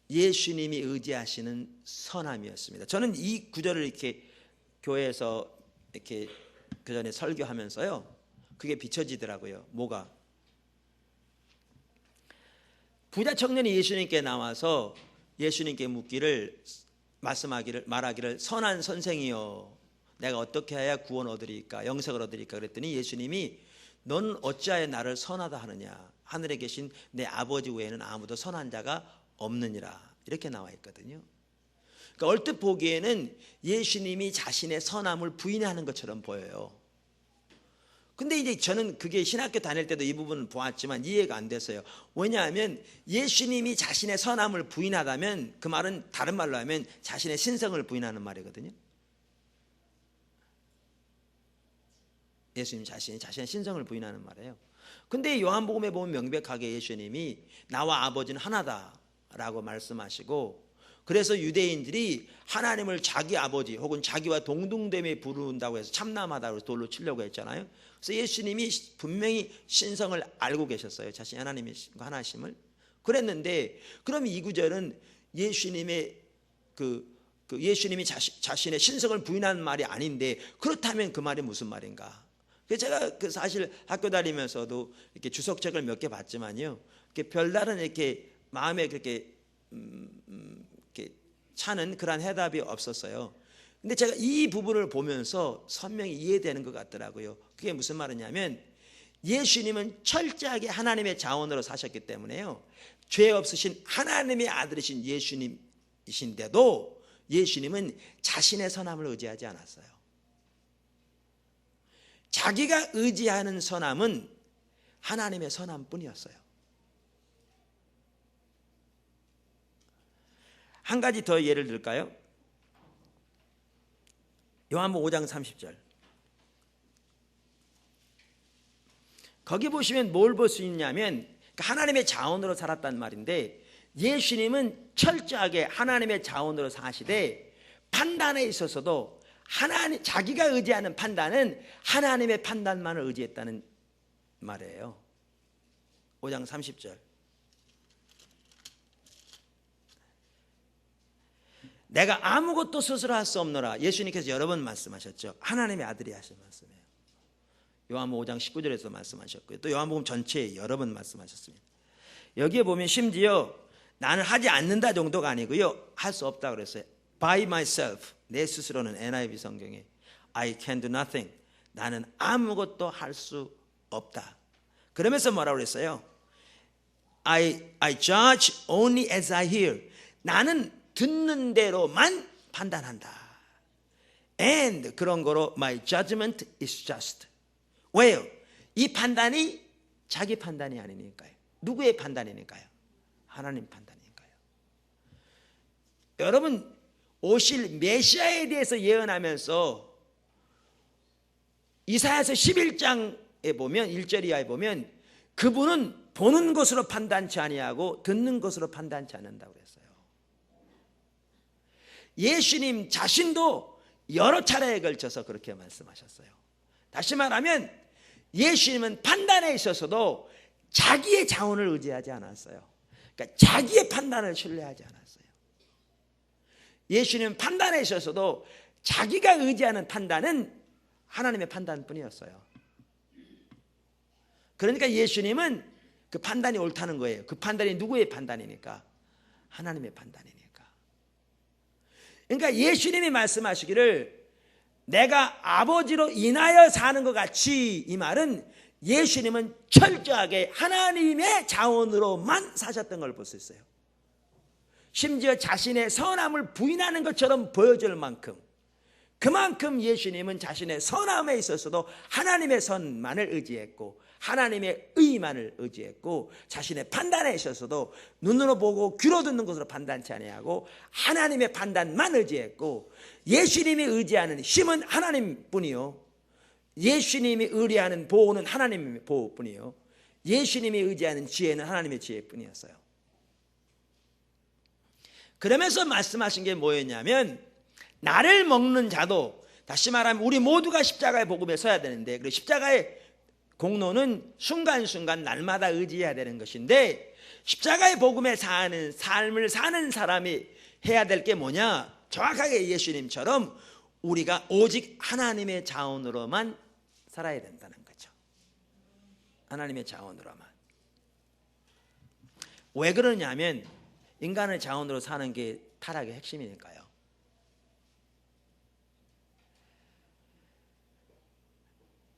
예수님이 의지하시는 선함이었습니다. 저는 이 구절을 이렇게 교회에서 이렇게 그 전에 설교하면서요, 그게 비춰지더라고요. 뭐가? 부자 청년이 예수님께 나와서 예수님께 묻기를 말하기를 선한 선생이여 내가 어떻게 해야 구원 얻으리까 영생을 얻으리까 그랬더니 예수님이 넌 어찌하여 나를 선하다 하느냐 하늘에 계신 내 아버지 외에는 아무도 선한 자가 없느니라 이렇게 나와 있거든요. 그러니까 얼뜻 보기에는 예수님이 자신의 선함을 부인하는 것처럼 보여요. 근데 이제 저는 그게 신학교 다닐 때도 이 부분을 보았지만 이해가 안 됐어요. 왜냐하면 예수님이 자신의 선함을 부인하다면 그 말은 다른 말로 하면 자신의 신성을 부인하는 말이거든요. 예수님 자신의 신성을 부인하는 말이에요. 근데 요한복음에 보면 명백하게 예수님이 나와 아버지는 하나다라고 말씀하시고, 그래서 유대인들이 하나님을 자기 아버지 혹은 자기와 동등됨에 부른다고 해서 참남하다고 해서 돌로 치려고 했잖아요. 그래서 예수님이 분명히 신성을 알고 계셨어요. 자신이 하나님의 하나심을. 그랬는데 그럼 이 구절은 예수님의 예수님이 자신의 신성을 부인하는 말이 아닌데 그렇다면 그 말이 무슨 말인가? 제가 사실 학교 다니면서도 이렇게 주석책을 몇 개 봤지만요, 이렇게 별다른 이렇게 마음에 그렇게 이렇게 차는 그런 해답이 없었어요. 근데 제가 이 부분을 보면서 선명히 이해되는 것 같더라고요. 그게 무슨 말이냐면 예수님은 철저하게 하나님의 자원으로 사셨기 때문에요, 죄 없으신 하나님의 아들이신 예수님이신데도 예수님은 자신의 선함을 의지하지 않았어요. 자기가 의지하는 선함은 하나님의 선함뿐이었어요. 한 가지 더 예를 들까요? 요한복음 5장 30절. 거기 보시면 뭘 볼 수 있냐면 하나님의 자원으로 살았단 말인데 예수님은 철저하게 하나님의 자원으로 사시되 판단에 있어서도 자기가 의지하는 판단은 하나님의 판단만을 의지했다는 말이에요. 5장 30절. 내가 아무것도 스스로 할 수 없노라. 예수님께서 여러 번 말씀하셨죠. 하나님의 아들이 하신 말씀이에요. 요한복음 5장 19절에서 말씀하셨고요. 또 요한복음 전체에 여러 번 말씀하셨습니다. 여기에 보면 심지어 나는 하지 않는다 정도가 아니고요. 할 수 없다 그랬어요. By myself. 내 스스로는 NIV 성경에 I can do nothing. 나는 아무것도 할 수 없다. 그러면서 뭐라고 그랬어요? I judge only as I hear. 나는 듣는 대로만 판단한다. And 그런 거로 my judgment is just. 왜요? 이 판단이 자기 판단이 아니니까요. 누구의 판단이니까요? 하나님 판단이니까요. 여러분 오실 메시아에 대해서 예언하면서 이사야서 11장에 보면 1절 이하에 보면 그분은 보는 것으로 판단치 아니하고 듣는 것으로 판단치 않는다고 그랬어요. 예수님 자신도 여러 차례에 걸쳐서 그렇게 말씀하셨어요. 다시 말하면 예수님은 판단에 있어서도 자기의 자원을 의지하지 않았어요. 그러니까 자기의 판단을 신뢰하지 않았어요. 예수님은 판단에 있어서도 자기가 의지하는 판단은 하나님의 판단뿐이었어요. 그러니까 예수님은 그 판단이 옳다는 거예요. 그 판단이 누구의 판단이니까? 하나님의 판단이니까. 그러니까 예수님이 말씀하시기를 내가 아버지로 인하여 사는 것 같이, 이 말은 예수님은 철저하게 하나님의 자원으로만 사셨던 걸 볼 수 있어요. 심지어 자신의 선함을 부인하는 것처럼 보여줄 만큼, 그만큼 예수님은 자신의 선함에 있어서도 하나님의 선만을 의지했고 하나님의 의만을 의지했고 자신의 판단에 있어서도 눈으로 보고 귀로 듣는 것으로 판단치 아니하고 하나님의 판단만 의지했고, 예수님이 의지하는 힘은 하나님뿐이요, 예수님이 의뢰하는 보호는 하나님의 보호뿐이요, 예수님이 의지하는 지혜는 하나님의 지혜뿐이었어요. 그러면서 말씀하신 게 뭐였냐면 나를 먹는 자도, 다시 말하면 우리 모두가 십자가의 복음에 서야 되는데, 그 십자가의 공로는 순간순간 날마다 의지해야 되는 것인데, 십자가의 복음에 사는 삶을 사는 사람이 해야 될 게 뭐냐? 정확하게 예수님처럼 우리가 오직 하나님의 자원으로만 살아야 된다는 거죠. 하나님의 자원으로만. 왜 그러냐면 인간의 자원으로 사는 게 타락의 핵심이니까요.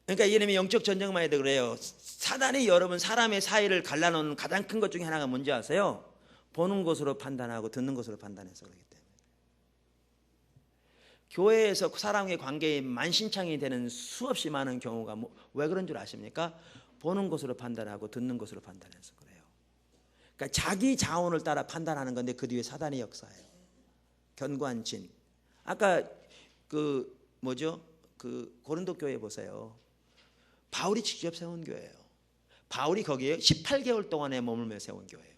그러니까 예수님이 영적 전쟁만 해도 그래요. 사단이 여러분 사람의 사이를 갈라놓는 가장 큰 것 중에 하나가 뭔지 아세요? 보는 것으로 판단하고 듣는 것으로 판단해서 그렇기 때문에. 교회에서 사람의 관계에 만신창이 되는 수없이 많은 경우가 왜 그런 줄 아십니까? 보는 것으로 판단하고 듣는 것으로 판단해서 그래요. 그러니까 자기 자원을 따라 판단하는 건데 그 뒤에 사단의 역사예요. 견고한 진. 아까 그 고린도 교회 보세요. 바울이 직접 세운 교회예요. 바울이 거기에 18개월 동안에 머물며 세운 교회예요.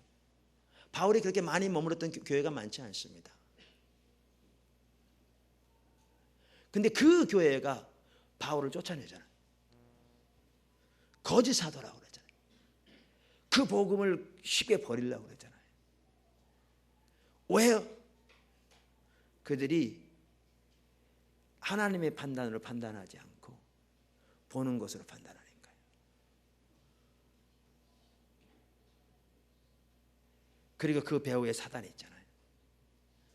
바울이 그렇게 많이 머물렀던 교회가 많지 않습니다. 근데 그 교회가 바울을 쫓아내잖아요. 거짓 사도라고 그러잖아요. 그 복음을 쉽게 버리려고 그러잖아요. 왜요? 그들이 하나님의 판단으로 판단하지 않고 보는 것으로 판단하는 거예요. 그리고 그 배후에 사단이 있잖아요.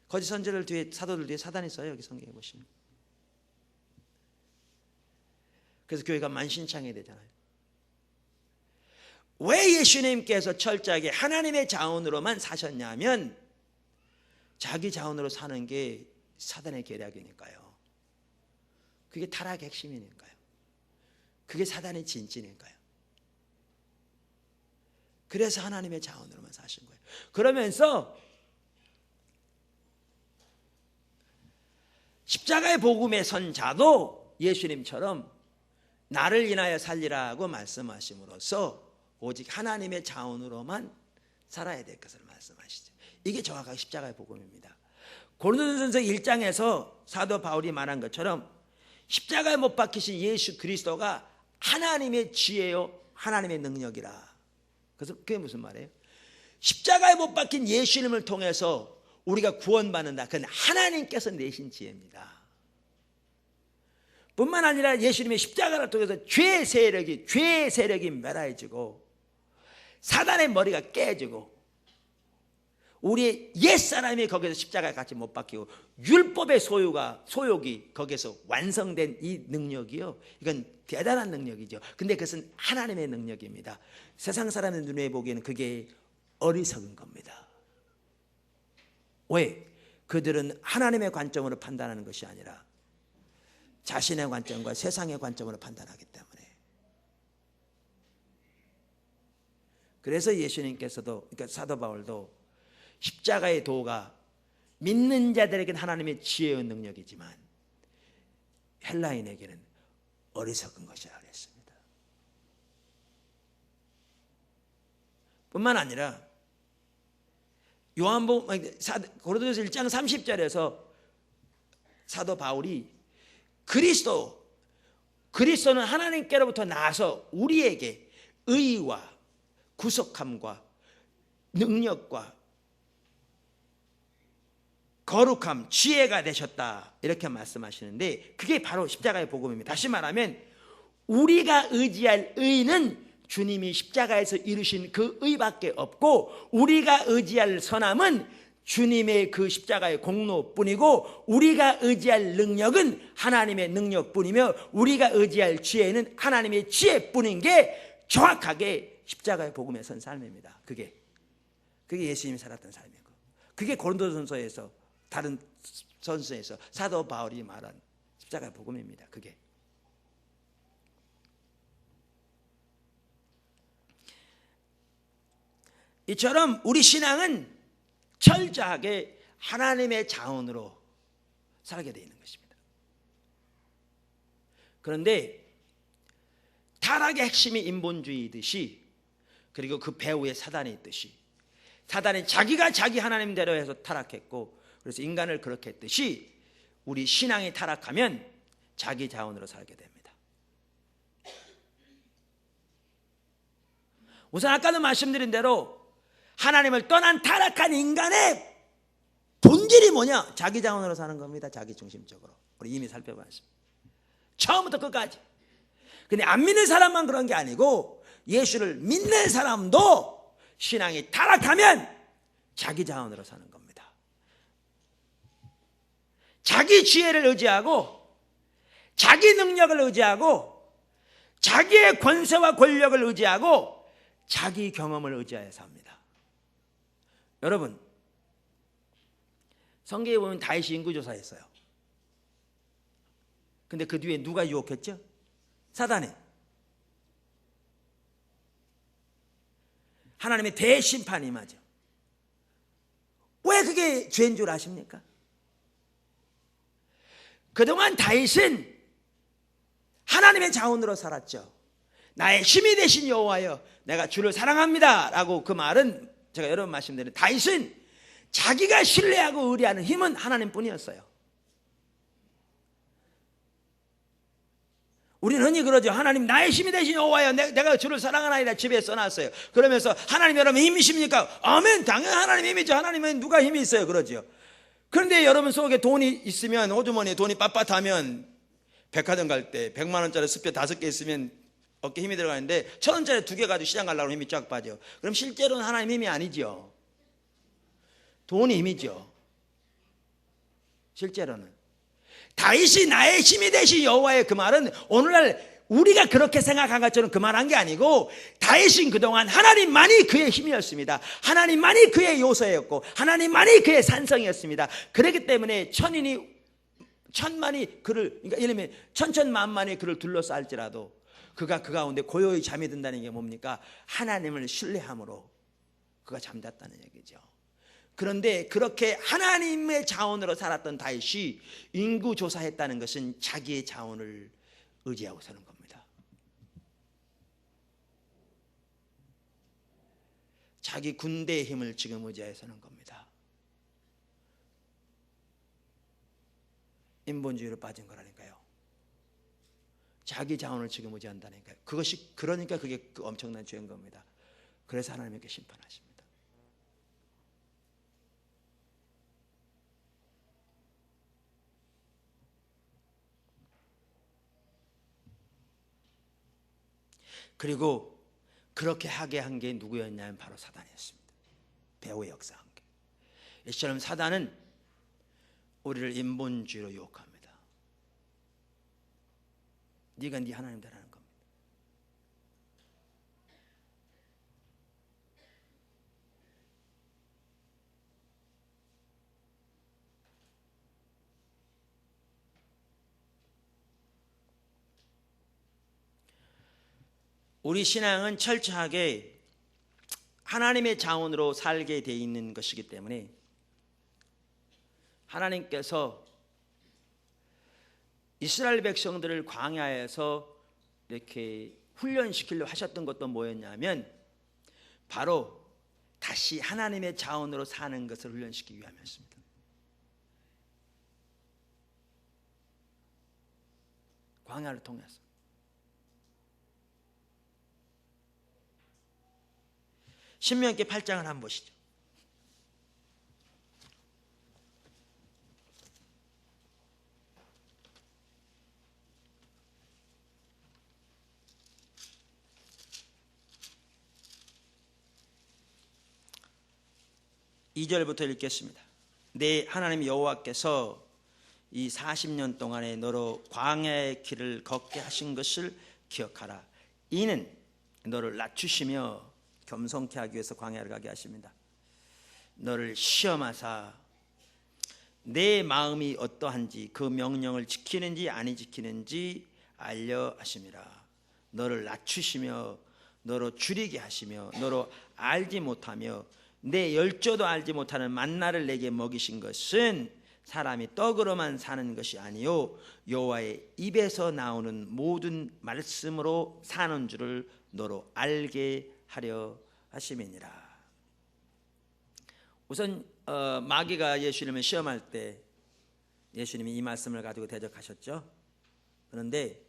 거짓 선지자들 뒤에, 사도들 뒤에 사단이 있어요. 여기 성경에 보시면. 그래서 교회가 만신창이 되잖아요. 왜 예수님께서 철저하게 하나님의 자원으로만 사셨냐면 자기 자원으로 사는 게 사단의 계략이니까요. 그게 타락의 핵심이니까요. 그게 사단의 진지니까요. 그래서 하나님의 자원으로만 사신 거예요. 그러면서 십자가의 복음에 선 자도 예수님처럼 나를 인하여 살리라고 말씀하심으로써 오직 하나님의 자원으로만 살아야 될 것을 말씀하시죠. 이게 정확하게 십자가의 복음입니다. 고린도전서 1장에서 사도 바울이 말한 것처럼 십자가에 못 박히신 예수 그리스도가 하나님의 지혜요 하나님의 능력이라 그래서 그게 무슨 말이에요? 십자가에 못 박힌 예수님을 통해서 우리가 구원받는다. 그건 하나님께서 내신 지혜입니다. 뿐만 아니라 예수님의 십자가를 통해서 죄의 세력이 멸하여지고 사단의 머리가 깨지고 우리의 옛사람이 거기서 십자가에 같이 못 박히고 율법의 소욕이 거기서 완성된 이 능력이요, 이건 대단한 능력이죠. 근데 그것은 하나님의 능력입니다. 세상 사람의 눈에 보기에는 그게 어리석은 겁니다. 왜? 그들은 하나님의 관점으로 판단하는 것이 아니라 자신의 관점과 세상의 관점으로 판단하기 때문에. 그래서 예수님께서도, 그러니까 사도 바울도 십자가의 도가 믿는 자들에게는 하나님의 지혜의 능력이지만 헬라인에게는 어리석은 것이라 그랬습니다. 뿐만 아니라 고린도전서 1장 30절에서 사도 바울이 그리스도는 하나님께로부터 나와서 우리에게 의와 구속함과 능력과 거룩함, 지혜가 되셨다, 이렇게 말씀하시는데 그게 바로 십자가의 복음입니다. 다시 말하면 우리가 의지할 의는 주님이 십자가에서 이루신 그 의밖에 없고, 우리가 의지할 선함은 주님의 그 십자가의 공로뿐이고, 우리가 의지할 능력은 하나님의 능력뿐이며, 우리가 의지할 지혜는 하나님의 지혜뿐인 게 정확하게 십자가의 복음에 선 삶입니다. 그게 예수님이 살았던 삶이고, 그게 고린도전서에서 다른 선서에서 사도 바울이 말한 십자가의 복음입니다. 그게 이처럼 우리 신앙은 철저하게 하나님의 자원으로 살게 되어 있는 것입니다. 그런데 타락의 핵심이 인본주의이듯이, 그리고 그 배후에 사단이 있듯이, 사단이 자기가 자기 하나님대로 해서 타락했고, 그래서 인간을 그렇게 했듯이 우리 신앙이 타락하면 자기 자원으로 살게 됩니다. 우선 아까도 말씀드린 대로 하나님을 떠난 타락한 인간의 본질이 뭐냐? 자기 자원으로 사는 겁니다. 자기 중심적으로. 우리 이미 살펴봤습니다. 처음부터 끝까지. 근데 안 믿는 사람만 그런 게 아니고 예수를 믿는 사람도 신앙이 타락하면 자기 자원으로 사는 겁니다. 자기 지혜를 의지하고 자기 능력을 의지하고 자기의 권세와 권력을 의지하고 자기 경험을 의지하여 삽니다. 여러분, 성경에 보면 다윗이 인구조사했어요. 근데 그 뒤에 누가 유혹했죠? 사단이. 하나님의 대심판이 임하죠. 왜 그게 죄인 줄 아십니까? 그동안 다윗은 하나님의 자원으로 살았죠. 나의 힘이 되신 여호와여, 내가 주를 사랑합니다 라고, 그 말은 제가 여러 번 말씀드린, 다윗은 자기가 신뢰하고 의뢰하는 힘은 하나님뿐이었어요. 우리는 흔히 그러죠. 하나님 나의 힘이 되신 여호와여, 내가 주를 사랑하나이다 집에 써놨어요. 그러면서 하나님 여러분 힘이십니까? 아멘. 당연히 하나님 힘이죠. 하나님은 누가 힘이 있어요? 그러죠. 그런데 여러분 속에 돈이 있으면, 호주머니에 돈이 빳빳하면, 백화점 갈 때 100만 원짜리 수표 5개 있으면 어깨 힘이 들어가는데 1,000원짜리 2개 가지고 시장 가려고 힘이 쫙 빠져. 그럼 실제로는 하나님 힘이 아니죠. 돈이 힘이죠. 실제로는. 다윗이 나의 힘이 되신 여호와의 그 말은 오늘날 우리가 그렇게 생각한 것처럼 그 말한 게 아니고, 다윗은 그동안 하나님만이 그의 힘이었습니다. 하나님만이 그의 요소였고 하나님만이 그의 산성이었습니다. 그렇기 때문에 천만이 그를, 그러니까 예를 들면 천천만만이 그를 둘러싸일지라도 그가 그 가운데 고요히 잠이 든다는 게 뭡니까? 하나님을 신뢰함으로 그가 잠잤다는 얘기죠. 그런데 그렇게 하나님의 자원으로 살았던 다윗이 인구조사했다는 것은 자기의 자원을 의지하고 사는 겁니다. 자기 군대의 힘을 지금 의지하여 사는 겁니다. 인본주의로 빠진 거라니까요. 자기 자원을 지금 의지한다니까요. 그것이, 그러니까 그게 엄청난 죄인 겁니다. 그래서 하나님께 심판하십니다. 그리고 그렇게 하게 한 게 누구였냐면 바로 사단이었습니다. 배후의 역사한 게. 이처럼 사단은 우리를 인본주의로 유혹합니다. 네가 네 하나님 되라는 겁니다. 우리 신앙은 철저하게 하나님의 자원으로 살게 돼 있는 것이기 때문에 하나님께서 이스라엘 백성들을 광야에서 이렇게 훈련시키려 하셨던 것도 뭐였냐면 바로 다시 하나님의 자원으로 사는 것을 훈련시키기 위함이었습니다. 광야를 통해서. 신명기 8장을 한번 보시죠. 이 절부터 읽겠습니다. 내 하나님 여호와께서 이 40년 동안에 너로 광야의 길을 걷게 하신 것을 기억하라. 이는 너를 낮추시며 겸손케 하기 위해서 광야를 가게 하십니다. 너를 시험하사 내 마음이 어떠한지 그 명령을 지키는지 아니 지키는지 알려 하심이라. 너를 낮추시며 너로 줄이게 하시며 너로 알지 못하며 내 열조도 알지 못하는 만나를 내게 먹이신 것은 사람이 떡으로만 사는 것이 아니요 여호와의 입에서 나오는 모든 말씀으로 사는 줄을 너로 알게 하려 하심이니라. 우선 마귀가 예수님을 시험할 때 예수님이 이 말씀을 가지고 대적하셨죠. 그런데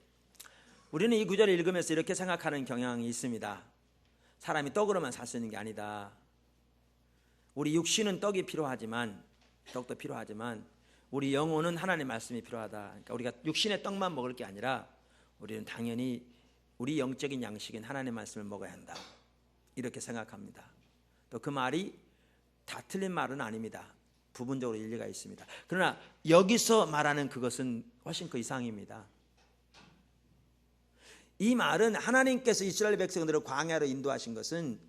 우리는 이 구절을 읽으면서 이렇게 생각하는 경향이 있습니다. 사람이 떡으로만 살 수 있는 게 아니다. 우리 육신은 떡이 필요하지만 떡도 필요하지만 우리 영혼은 하나님의 말씀이 필요하다. 그러니까 우리가 육신의 떡만 먹을 게 아니라 우리는 당연히 우리 영적인 양식인 하나님의 말씀을 먹어야 한다. 이렇게 생각합니다. 또 그 말이 다 틀린 말은 아닙니다. 부분적으로 일리가 있습니다. 그러나 여기서 말하는 그것은 훨씬 그 이상입니다. 이 말은 하나님께서 이스라엘 백성들을 광야로 인도하신 것은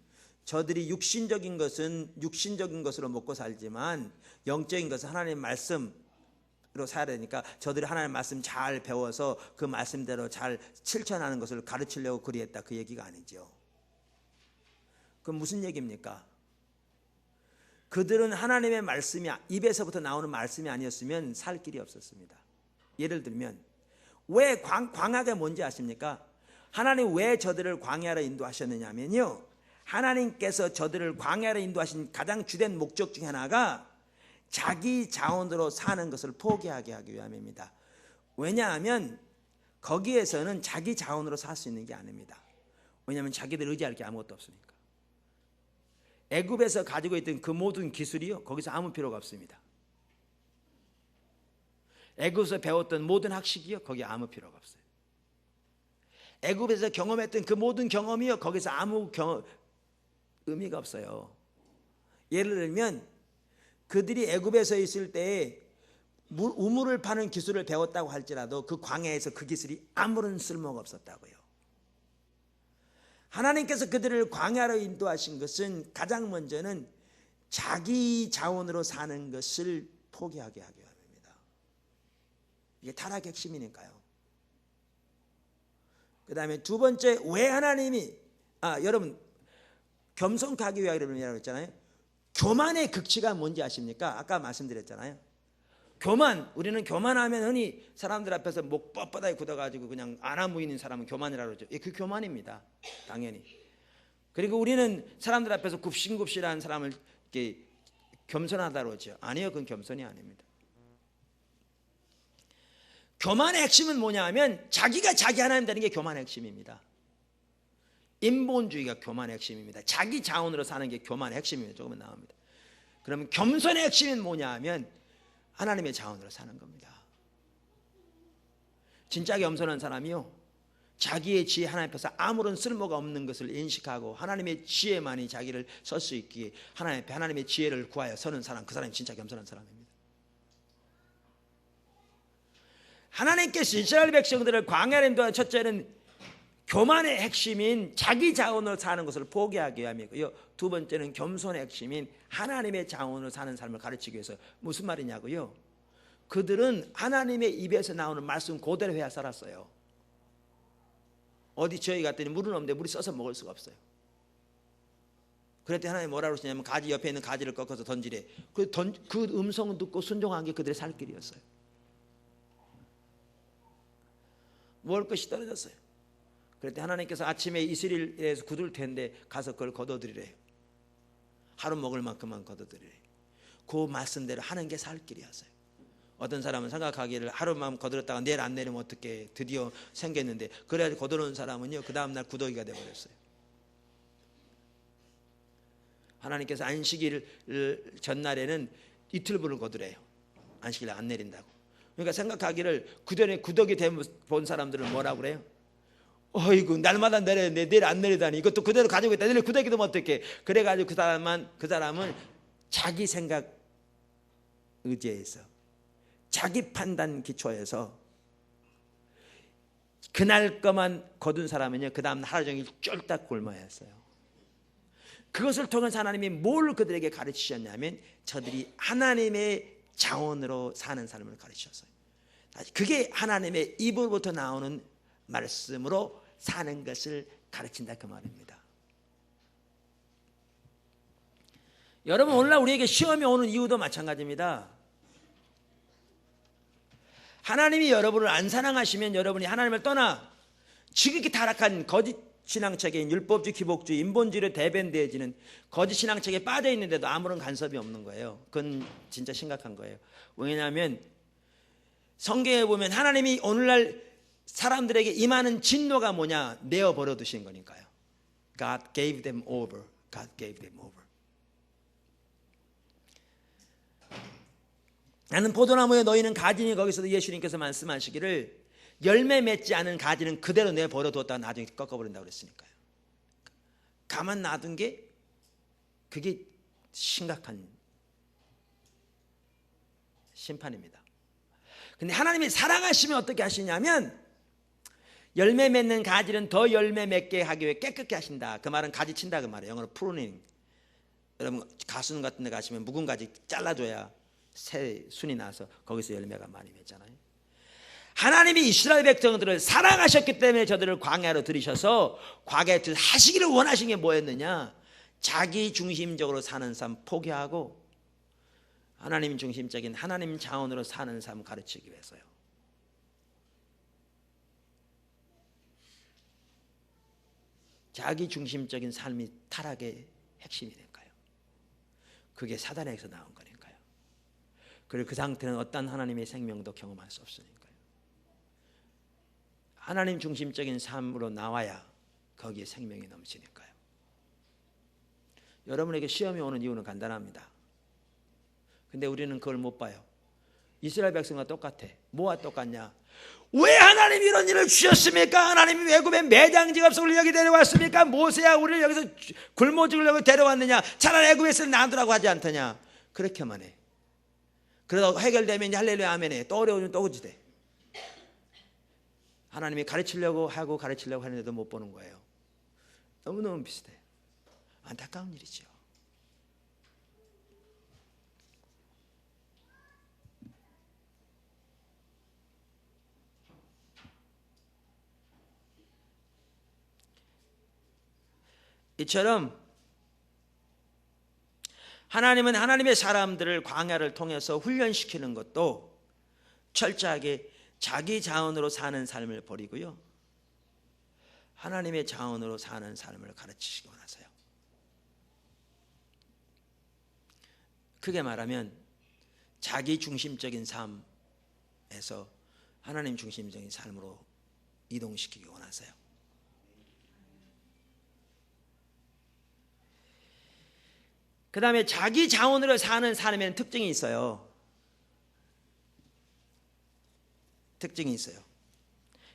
저들이 육신적인 것은 육신적인 것으로 먹고 살지만 영적인 것은 하나님의 말씀으로 살아야 되니까 저들이 하나님의 말씀 잘 배워서 그 말씀대로 잘 실천하는 것을 가르치려고 그리했다. 그 얘기가 아니죠. 그럼 무슨 얘기입니까? 그들은 하나님의 말씀이 입에서부터 나오는 말씀이 아니었으면 살 길이 없었습니다. 예를 들면 왜 광야가 뭔지 아십니까? 하나님 왜 저들을 광야로 인도하셨느냐면요, 하나님께서 저들을 광야로 인도하신 가장 주된 목적 중에 하나가 자기 자원으로 사는 것을 포기하게 하기 위함입니다. 왜냐하면 거기에서는 자기 자원으로 살 수 있는 게 아닙니다. 왜냐하면 자기들 의지할 게 아무것도 없으니까. 애굽에서 가지고 있던 그 모든 기술이요, 거기서 아무 필요가 없습니다. 애굽에서 배웠던 모든 학식이요, 거기 아무 필요가 없어요. 애굽에서 경험했던 그 모든 경험이요, 거기서 아무 의미가 없어요. 예를 들면 그들이 애굽에서 있을 때에 우물을 파는 기술을 배웠다고 할지라도 그 광야에서 그 기술이 아무런 쓸모가 없었다고요. 하나님께서 그들을 광야로 인도하신 것은 가장 먼저는 자기 자원으로 사는 것을 포기하게 하기 위함입니다. 이게 타락의 핵심이니까요. 그 다음에 두 번째, 왜 하나님이 여러분 겸손케 하기 위함이라고 했잖아요. 교만의 극치가 뭔지 아십니까? 아까 말씀드렸잖아요. 교만, 우리는 교만하면 흔히 사람들 앞에서 목 뻣뻣하게 굳어가지고 그냥 안아무이는 사람은 교만이라고 그러죠. 그 교만입니다, 당연히. 그리고 우리는 사람들 앞에서 굽신굽신한 사람을 이렇게 겸손하다고 그러죠. 아니요, 그건 겸손이 아닙니다. 교만의 핵심은 뭐냐 하면 자기가 자기 하나님 되는 게 교만의 핵심입니다. 인본주의가 교만의 핵심입니다. 자기 자원으로 사는 게 교만의 핵심입니다. 조금은 나옵니다. 그러면 겸손의 핵심은 뭐냐 하면 하나님의 자원으로 사는 겁니다. 진짜 겸손한 사람이요, 자기의 지혜 하나님 앞에서 아무런 쓸모가 없는 것을 인식하고 하나님의 지혜만이 자기를 설 수 있기에 하나님 앞에 하나님의 지혜를 구하여 서는 사람, 그 사람이 진짜 겸손한 사람입니다. 하나님께서 이스라엘 백성들을 광야에 인도한 첫째는 교만의 핵심인 자기 자원으로 사는 것을 포기하기 위함이고요, 두 번째는 겸손의 핵심인 하나님의 자원으로 사는 삶을 가르치기 위해서. 무슨 말이냐고요? 그들은 하나님의 입에서 나오는 말씀 그대로 해야 살았어요. 어디 저희 갔더니 물은 없는데 물이 써서 먹을 수가 없어요. 그랬더니 하나님 뭐라고 그러시냐면 가지 옆에 있는 가지를 꺾어서 던지래. 그 음성을 듣고 순종한 게 그들의 살 길이었어요. 먹을 것이 떨어졌어요. 그랬더니 하나님께서 아침에 이스라엘에서 굳을 텐데 가서 그걸 걷어들이래요. 하루 먹을 만큼만 걷어들이래요. 그 말씀대로 하는 게 살 길이었어요. 어떤 사람은 생각하기를 하루만 거들었다가 내일 안 내리면 어떻게, 드디어 생겼는데, 그래야지 거들어온 사람은요 그 다음날 구더기가 돼버렸어요. 하나님께서 안식일 전날에는 이틀분을 거두래요. 안식일 안 내린다고. 그러니까 생각하기를 그전에 구더기 본 사람들은 뭐라고 그래요? 어이구, 날마다 내렸는데 내일 안 내리다니, 이것도 그대로 가지고 있다, 내일 구더기 되면 어떡해. 그래가지고 그 사람은 자기 생각 의지에서, 자기 판단 기초에서 그날 것만 거둔 사람은요 그 다음 하루 종일 쫄딱 굶어야 했어요. 그것을 통해서 하나님이 뭘 그들에게 가르치셨냐면 저들이 하나님의 자원으로 사는 삶을 가르치셨어요. 그게 하나님의 입으로부터 나오는 말씀으로 사는 것을 가르친다, 그 말입니다. 여러분, 오늘날 우리에게 시험이 오는 이유도 마찬가지입니다. 하나님이 여러분을 안 사랑하시면 여러분이 하나님을 떠나 지극히 타락한 거짓 신앙책인 율법주의, 기복주의, 인본주의로 대변되어지는 거짓 신앙책에 빠져 있는데도 아무런 간섭이 없는 거예요. 그건 진짜 심각한 거예요. 왜냐하면 성경에 보면 하나님이 오늘날 사람들에게 임하는 진노가 뭐냐? 내어버려 두신 거니까요. God gave them over. God gave them over. 나는 포도나무에 너희는 가지니, 거기서도 예수님께서 말씀하시기를 열매 맺지 않은 가지는 그대로 내버려 뒀다가 나중에 꺾어버린다고 그랬으니까요. 가만 놔둔 게 그게 심각한 심판입니다. 근데 하나님이 사랑하시면 어떻게 하시냐면 열매 맺는 가지는 더 열매 맺게 하기 위해 깨끗게 하신다. 그 말은 가지 친다 그 말이에요. 영어로 프루닝. 여러분 가순 같은 데 가시면 묵은 가지 잘라줘야 새 순이 나서 거기서 열매가 많이 맺잖아요. 하나님이 이스라엘 백성들을 사랑하셨기 때문에 저들을 광야로 들이셔서 광야에 하시기를 원하신 게 뭐였느냐? 자기 중심적으로 사는 삶 포기하고 하나님 중심적인 하나님 자원으로 사는 삶 가르치기 위해서요. 자기 중심적인 삶이 타락의 핵심이니까요. 그게 사단에서 나온 거니까요. 그리고 그 상태는 어떤 하나님의 생명도 경험할 수 없으니까요. 하나님 중심적인 삶으로 나와야 거기에 생명이 넘치니까요. 여러분에게 시험이 오는 이유는 간단합니다. 근데 우리는 그걸 못 봐요. 이스라엘 백성과 똑같아. 뭐와 똑같냐? 왜 하나님이 이런 일을 주셨습니까? 하나님이 외국에 매장 직업속을 여기 데려왔습니까? 모세야 우리를 여기서 굶어 죽으려고 데려왔느냐? 차라리 애굽에서 놔두라고 하지 않더냐? 그렇게만 해. 그러다 해결되면 이제 할렐루야 아멘해. 또 어려우면 또 오지대. 하나님이 가르치려고 하고 가르치려고 하는데도 못 보는 거예요. 너무너무 비슷해. 안타까운 일이죠. 이처럼 하나님은 하나님의 사람들을 광야를 통해서 훈련시키는 것도 철저하게 자기 자원으로 사는 삶을 버리고요, 하나님의 자원으로 사는 삶을 가르치시기 원하세요. 크게 말하면 자기 중심적인 삶에서 하나님 중심적인 삶으로 이동시키기 원하세요. 그 다음에 자기 자원으로 사는 사람에는 특징이 있어요. 특징이 있어요.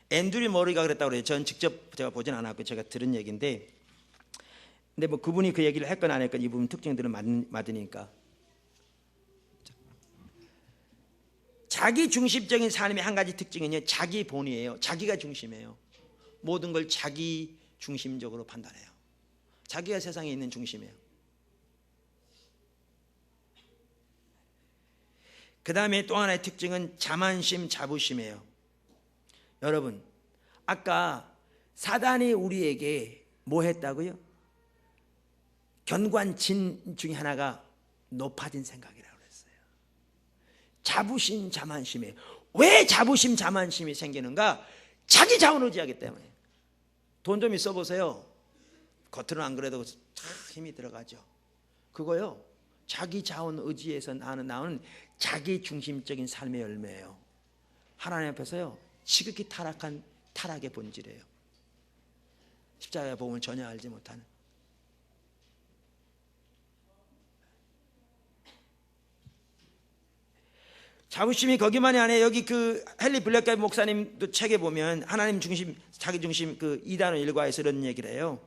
앤드류 머리가 그랬다고 그래요. 전 직접 제가 보진 않았고 제가 들은 얘기인데, 근데 뭐 그분이 그 얘기를 했건 안 했건 이 부분 특징들은 맞으니까. 자기 중심적인 삶의 한 가지 특징은요, 자기 본이에요. 자기가 중심이에요. 모든 걸 자기 중심적으로 판단해요. 자기가 세상에 있는 중심이에요. 그 다음에 또 하나의 특징은 자만심, 자부심이에요. 여러분, 아까 사단이 우리에게 뭐 했다고요? 견관진 중에 하나가 높아진 생각이라고 그랬어요. 자부심, 자만심이에요. 왜 자부심, 자만심이 생기는가? 자기 자원 의지하기 때문에. 돈 좀 있어 보세요. 겉으로는 안 그래도 힘이 들어가죠. 그거요, 자기 자원 의지에서 나오는 자기 중심적인 삶의 열매예요. 하나님 앞에서요, 지극히 타락한 타락의 본질이에요. 십자가의 복음을 전혀 알지 못하는. 자부심이 거기만이 아니에요. 여기 그 헨리 블랙가이 목사님도 책에 보면 하나님 중심, 자기 중심 그 2단원 일과에서 이런 얘기를 해요.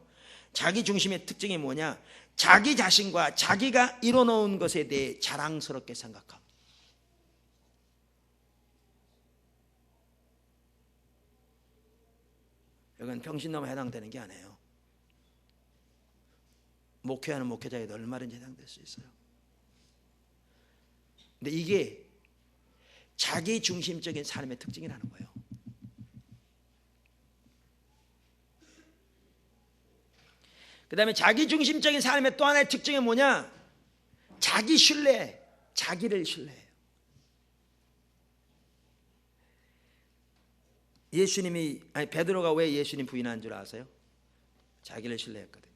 자기 중심의 특징이 뭐냐? 자기 자신과 자기가 이뤄놓은 것에 대해 자랑스럽게 생각함. 이건 병신놈에 해당되는 게 아니에요. 목회하는 목회자에도 얼마든지 해당될 수 있어요. 근데 이게 자기 중심적인 삶의 특징이라는 거예요. 그 다음에 자기 중심적인 삶의 또 하나의 특징이 뭐냐? 자기 신뢰, 자기를 신뢰해요. 베드로가 왜 예수님 부인한 줄 아세요? 자기를 신뢰했거든요.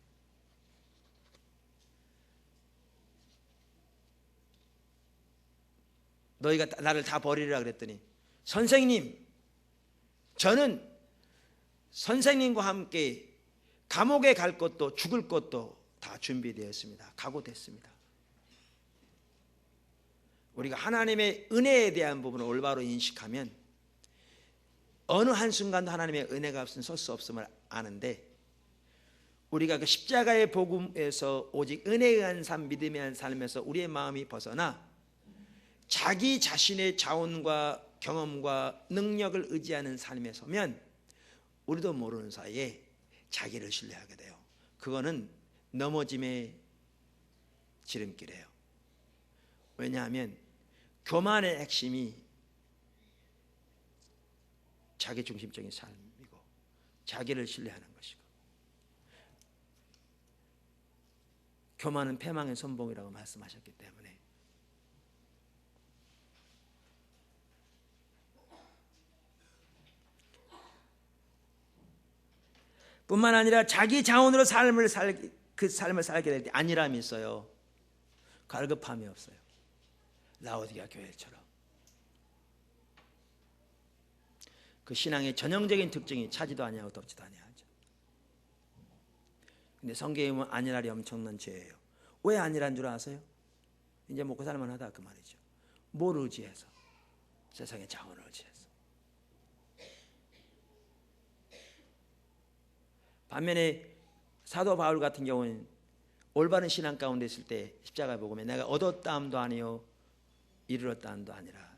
너희가 나를 다 버리리라 그랬더니, 선생님, 저는 선생님과 함께 감옥에 갈 것도 죽을 것도 다 준비되었습니다. 각오됐습니다. 우리가 하나님의 은혜에 대한 부분을 올바로 인식하면 어느 한순간도 하나님의 은혜가 없으면 설 수 없음을 아는데, 우리가 그 십자가의 복음에서 오직 은혜에 의한 삶, 믿음에 의한 삶에서 우리의 마음이 벗어나 자기 자신의 자원과 경험과 능력을 의지하는 삶에 서면 우리도 모르는 사이에 자기를 신뢰하게 돼요. 그거는 넘어짐의 지름길이에요. 왜냐하면 교만의 핵심이 자기 중심적인 삶이고 자기를 신뢰하는 것이고, 교만은 패망의 선봉이라고 말씀하셨기 때문에 뿐만 아니라 자기 자원으로 그 삶을 살게 될 때 안일함이 있어요. 갈급함이 없어요. 라오디게아 교회처럼. 그 신앙의 전형적인 특징이 차지도 아니하고 덥지도 아니하죠. 근데 성경에 보면 안일하리 엄청난 죄예요. 왜 안일한 줄 아세요? 이제 먹고 살만하다 그 말이죠. 뭘 의지해서? 세상의 자원을 의지해서. 반면에 사도 바울 같은 경우는 올바른 신앙 가운데 있을 때 십자가 복음에 내가 얻었다함도 아니요 이르렀다함도 아니라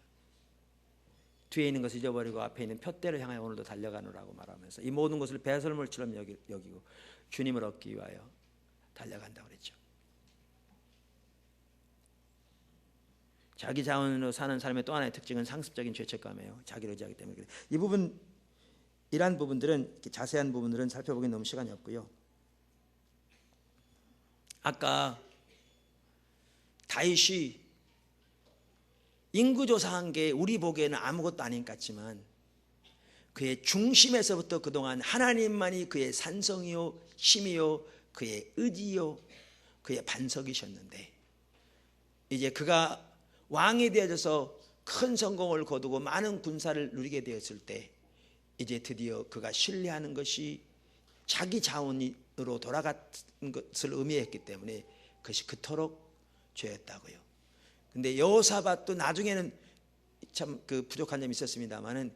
뒤에 있는 것을 잊어버리고 앞에 있는 표대를 향하여 오늘도 달려가노라고 말하면서 이 모든 것을 배설물처럼 여기고 주님을 얻기 위하여 달려간다고 그랬죠. 자기 자원으로 사는 삶의 또 하나의 특징은 상습적인 죄책감이에요. 자기를 의지하기 때문에. 이러한 부분들은, 자세한 부분들은 살펴보기 너무 시간이 없고요. 아까 다윗이 인구조사한 게 우리 보기에는 아무것도 아닌 것 같지만 그의 중심에서부터 그동안 하나님만이 그의 산성이요 힘이요 그의 의지요 그의 반석이셨는데, 이제 그가 왕이 되어져서 큰 성공을 거두고 많은 군사를 누리게 되었을 때 이제 드디어 그가 신뢰하는 것이 자기 자원으로 돌아간 것을 의미했기 때문에 그것이 그토록 죄였다고요. 근데 여호사밧도 나중에는 참 그 부족한 점이 있었습니다만은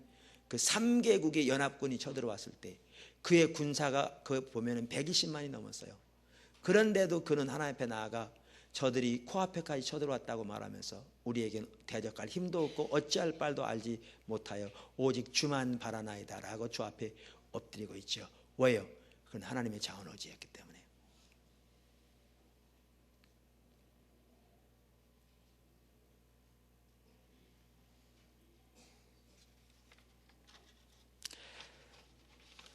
그 3개국의 연합군이 쳐들어왔을 때 그의 군사가 그 보면은 120만이 넘었어요. 그런데도 그는 하나님 앞에 나아가 저들이 코앞에까지 쳐들어왔다고 말하면서 우리에게는 대적할 힘도 없고 어찌할 바도 알지 못하여 오직 주만 바라나이다 라고 주 앞에 엎드리고 있죠. 왜요? 그건 하나님의 자원의지였기 때문에.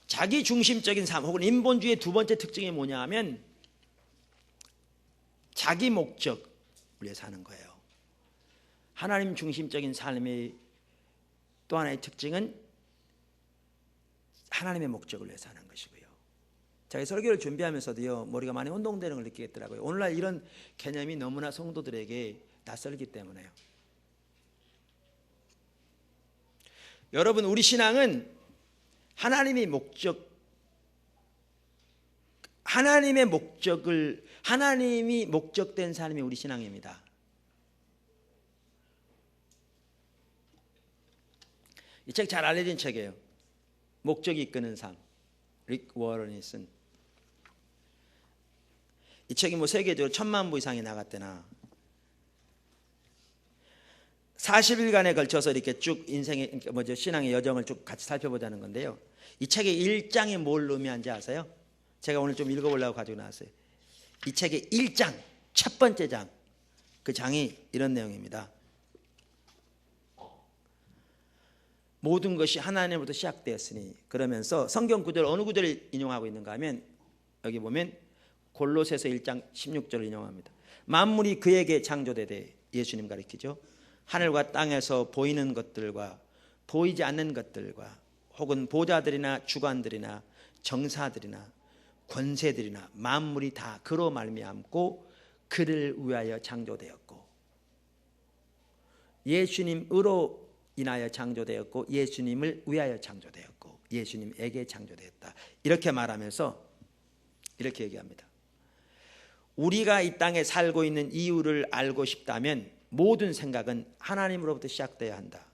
자기 중심적인 삶 혹은 인본주의의 두 번째 특징이 뭐냐 하면 자기 목적을 위해 사는 거예요. 하나님 중심적인 삶의 또 하나의 특징은 하나님의 목적을 위해 사는 것이고요. 제가 설교를 준비하면서도요, 머리가 많이 혼동되는 걸 느끼겠더라고요. 오늘날 이런 개념이 너무나 성도들에게 낯설기 때문에요. 여러분, 우리 신앙은 하나님이 목적된 삶이 우리 신앙입니다. 이 책 잘 알려진 책이에요. 목적이 이끄는 삶. 릭 워런이 쓴. 이 책이 뭐 세계적으로 10,000부 이상이 나갔대나 40일간에 걸쳐서 이렇게 쭉 인생의 신앙의 여정을 쭉 같이 살펴보자는 건데요. 이 책의 1장이 뭘 의미하는지 아세요? 제가 오늘 좀 읽어보려고 가지고 나왔어요. 이 책의 1장, 첫 번째 장, 그 장이 이런 내용입니다. 모든 것이 하나님으로부터 시작되었으니, 그러면서 성경 구절 어느 구절을 인용하고 있는가 하면 여기 보면 골로새서 1장 16절을 인용합니다. 만물이 그에게 창조되되, 예수님 가리키죠. 하늘과 땅에서 보이는 것들과 보이지 않는 것들과 혹은 보좌들이나 주관들이나 정사들이나 권세들이나 만물이 다 그로 말미암고 그를 위하여 창조되었고, 예수님으로 인하여 창조되었고 예수님을 위하여 창조되었고 예수님에게 창조되었다. 이렇게 말하면서 이렇게 얘기합니다. 우리가 이 땅에 살고 있는 이유를 알고 싶다면 모든 생각은 하나님으로부터 시작되어야 한다.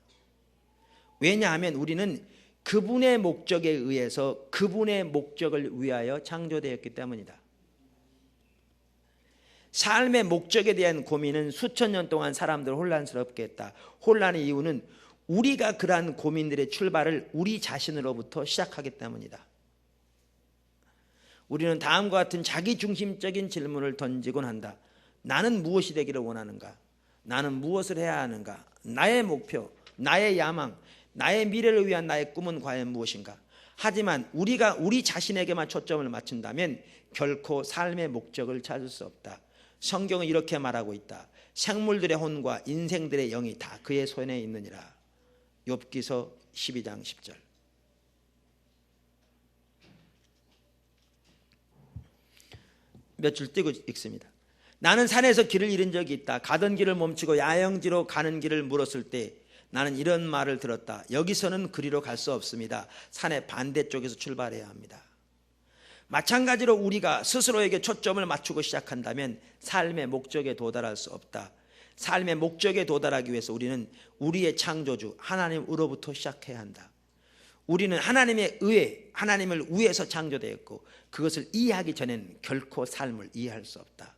왜냐하면 우리는 그분의 목적에 의해서 그분의 목적을 위하여 창조되었기 때문이다. 삶의 목적에 대한 고민은 수천 년 동안 사람들을 혼란스럽게 했다. 혼란의 이유는 우리가 그러한 고민들의 출발을 우리 자신으로부터 시작하기 때문이다. 우리는 다음과 같은 자기중심적인 질문을 던지곤 한다. 나는 무엇이 되기를 원하는가? 나는 무엇을 해야 하는가? 나의 목표, 나의 야망, 나의 미래를 위한 나의 꿈은 과연 무엇인가? 하지만 우리가 우리 자신에게만 초점을 맞춘다면 결코 삶의 목적을 찾을 수 없다. 성경은 이렇게 말하고 있다. 생물들의 혼과 인생들의 영이 다 그의 손에 있느니라. 욥기서 12장 10절. 몇 줄 띄고 읽습니다. 나는 산에서 길을 잃은 적이 있다. 가던 길을 멈추고 야영지로 가는 길을 물었을 때 나는 이런 말을 들었다. 여기서는 그리로 갈 수 없습니다. 산의 반대쪽에서 출발해야 합니다. 마찬가지로 우리가 스스로에게 초점을 맞추고 시작한다면 삶의 목적에 도달할 수 없다. 삶의 목적에 도달하기 위해서 우리는 우리의 창조주 하나님으로부터 시작해야 한다. 우리는 하나님의 의에 하나님을 위해서 창조되었고 그것을 이해하기 전에는 결코 삶을 이해할 수 없다.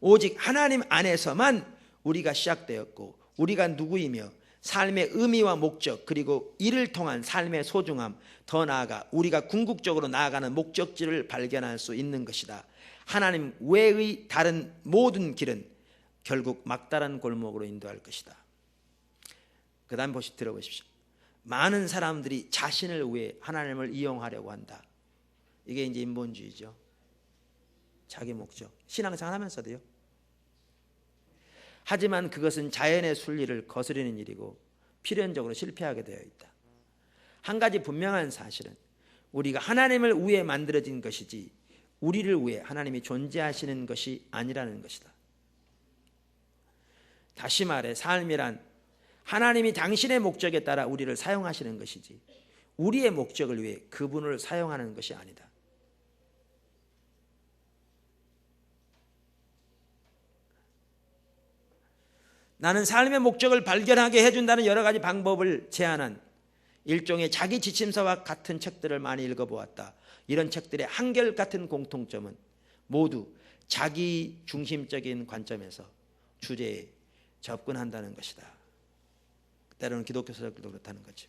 오직 하나님 안에서만 우리가 시작되었고 우리가 누구이며 삶의 의미와 목적 그리고 이를 통한 삶의 소중함, 더 나아가 우리가 궁극적으로 나아가는 목적지를 발견할 수 있는 것이다. 하나님 외의 다른 모든 길은 결국 막다른 골목으로 인도할 것이다. 그 다음 들어보십시오. 많은 사람들이 자신을 위해 하나님을 이용하려고 한다. 이게 이제 인본주의죠. 자기 목적, 신앙생활 하면서도요. 하지만 그것은 자연의 순리를 거스르는 일이고 필연적으로 실패하게 되어 있다. 한 가지 분명한 사실은 우리가 하나님을 위해 만들어진 것이지 우리를 위해 하나님이 존재하시는 것이 아니라는 것이다. 다시 말해 삶이란 하나님이 당신의 목적에 따라 우리를 사용하시는 것이지 우리의 목적을 위해 그분을 사용하는 것이 아니다. 나는 삶의 목적을 발견하게 해준다는 여러 가지 방법을 제안한 일종의 자기 지침서와 같은 책들을 많이 읽어보았다. 이런 책들의 한결같은 공통점은 모두 자기 중심적인 관점에서 주제에 접근한다는 것이다. 때로는 기독교 서적들도 그렇다는 거죠.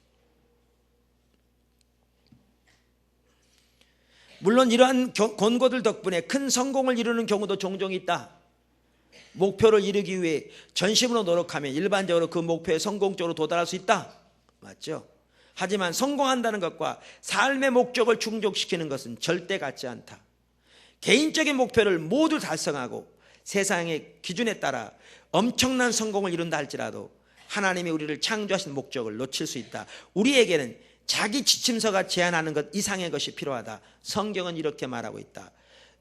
물론 이러한 권고들 덕분에 큰 성공을 이루는 경우도 종종 있다. 목표를 이루기 위해 전심으로 노력하면 일반적으로 그 목표에 성공적으로 도달할 수 있다. 맞죠? 하지만 성공한다는 것과 삶의 목적을 충족시키는 것은 절대 같지 않다. 개인적인 목표를 모두 달성하고 세상의 기준에 따라 엄청난 성공을 이룬다 할지라도 하나님이 우리를 창조하신 목적을 놓칠 수 있다. 우리에게는 자기 지침서가 제안하는 것 이상의 것이 필요하다. 성경은 이렇게 말하고 있다.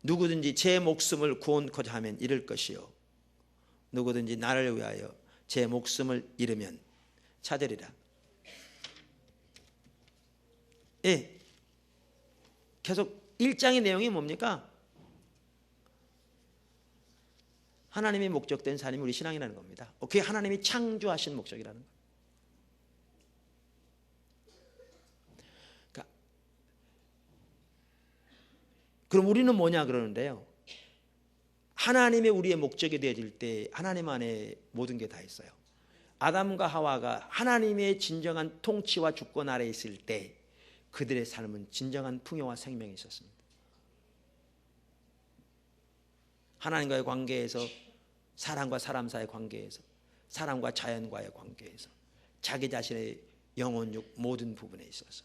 누구든지 제 목숨을 구원코자 하면 잃을 것이요 누구든지 나를 위하여 제 목숨을 잃으면 찾으리라. 예, 계속 1장의 내용이 뭡니까? 하나님이 목적된 삶이 우리 신앙이라는 겁니다. 그게 하나님이 창조하신 목적이라는 거예요. 그러니까 그럼 우리는 뭐냐 그러는데요. 하나님의 우리의 목적이 되어질 때 하나님 안에 모든 게 다 있어요. 아담과 하와가 하나님의 진정한 통치와 주권 아래 있을 때 그들의 삶은 진정한 풍요와 생명이 있었습니다. 하나님과의 관계에서, 사람과 사람 사이의 관계에서, 사람과 자연과의 관계에서, 자기 자신의 영혼육 모든 부분에 있어서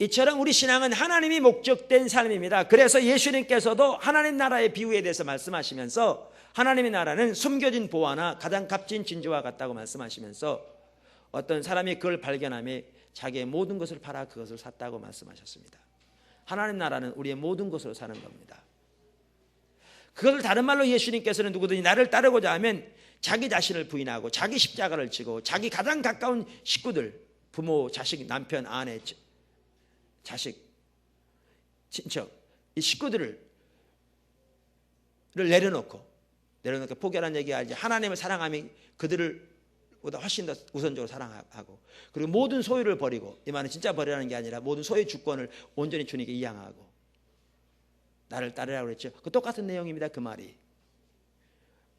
이처럼 우리 신앙은 하나님이 목적된 삶입니다. 그래서 예수님께서도 하나님 나라의 비유에 대해서 말씀하시면서 하나님의 나라는 숨겨진 보화나 가장 값진 진주와 같다고 말씀하시면서 어떤 사람이 그걸 발견하며 자기의 모든 것을 팔아 그것을 샀다고 말씀하셨습니다. 하나님 나라는 우리의 모든 것으로 사는 겁니다. 그것을 다른 말로 예수님께서는 누구든지 나를 따르고자 하면 자기 자신을 부인하고 자기 십자가를 지고 자기 가장 가까운 식구들, 부모, 자식, 남편, 아내, 자식, 친척, 이 식구들을 내려놓고 포기하라는 얘기가 이제 하나님을 사랑하면 그들을 보다 훨씬 더 우선적으로 사랑하고 그리고 모든 소유를 버리고, 이 말은 진짜 버리라는 게 아니라 모든 소유 주권을 온전히 주님께 이양하고 나를 따르라고 그랬죠. 그 똑같은 내용입니다. 그 말이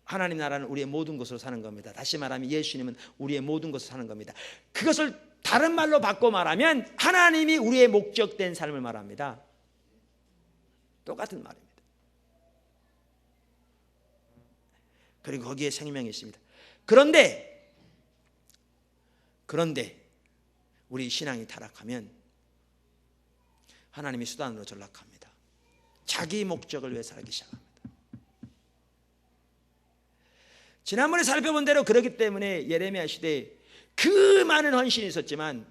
하나님 나라는 우리의 모든 것으로 사는 겁니다. 다시 말하면 예수님은 우리의 모든 것으로 사는 겁니다. 그것을 다른 말로 바꿔 말하면 하나님이 우리의 목적된 삶을 말합니다. 똑같은 말입니다. 그리고 거기에 생명이 있습니다. 그런데 우리 신앙이 타락하면 하나님이 수단으로 전락합니다. 자기 목적을 위해 살기 시작합니다. 지난번에 살펴본 대로 그렇기 때문에 예레미야 시대에 그 많은 헌신이 있었지만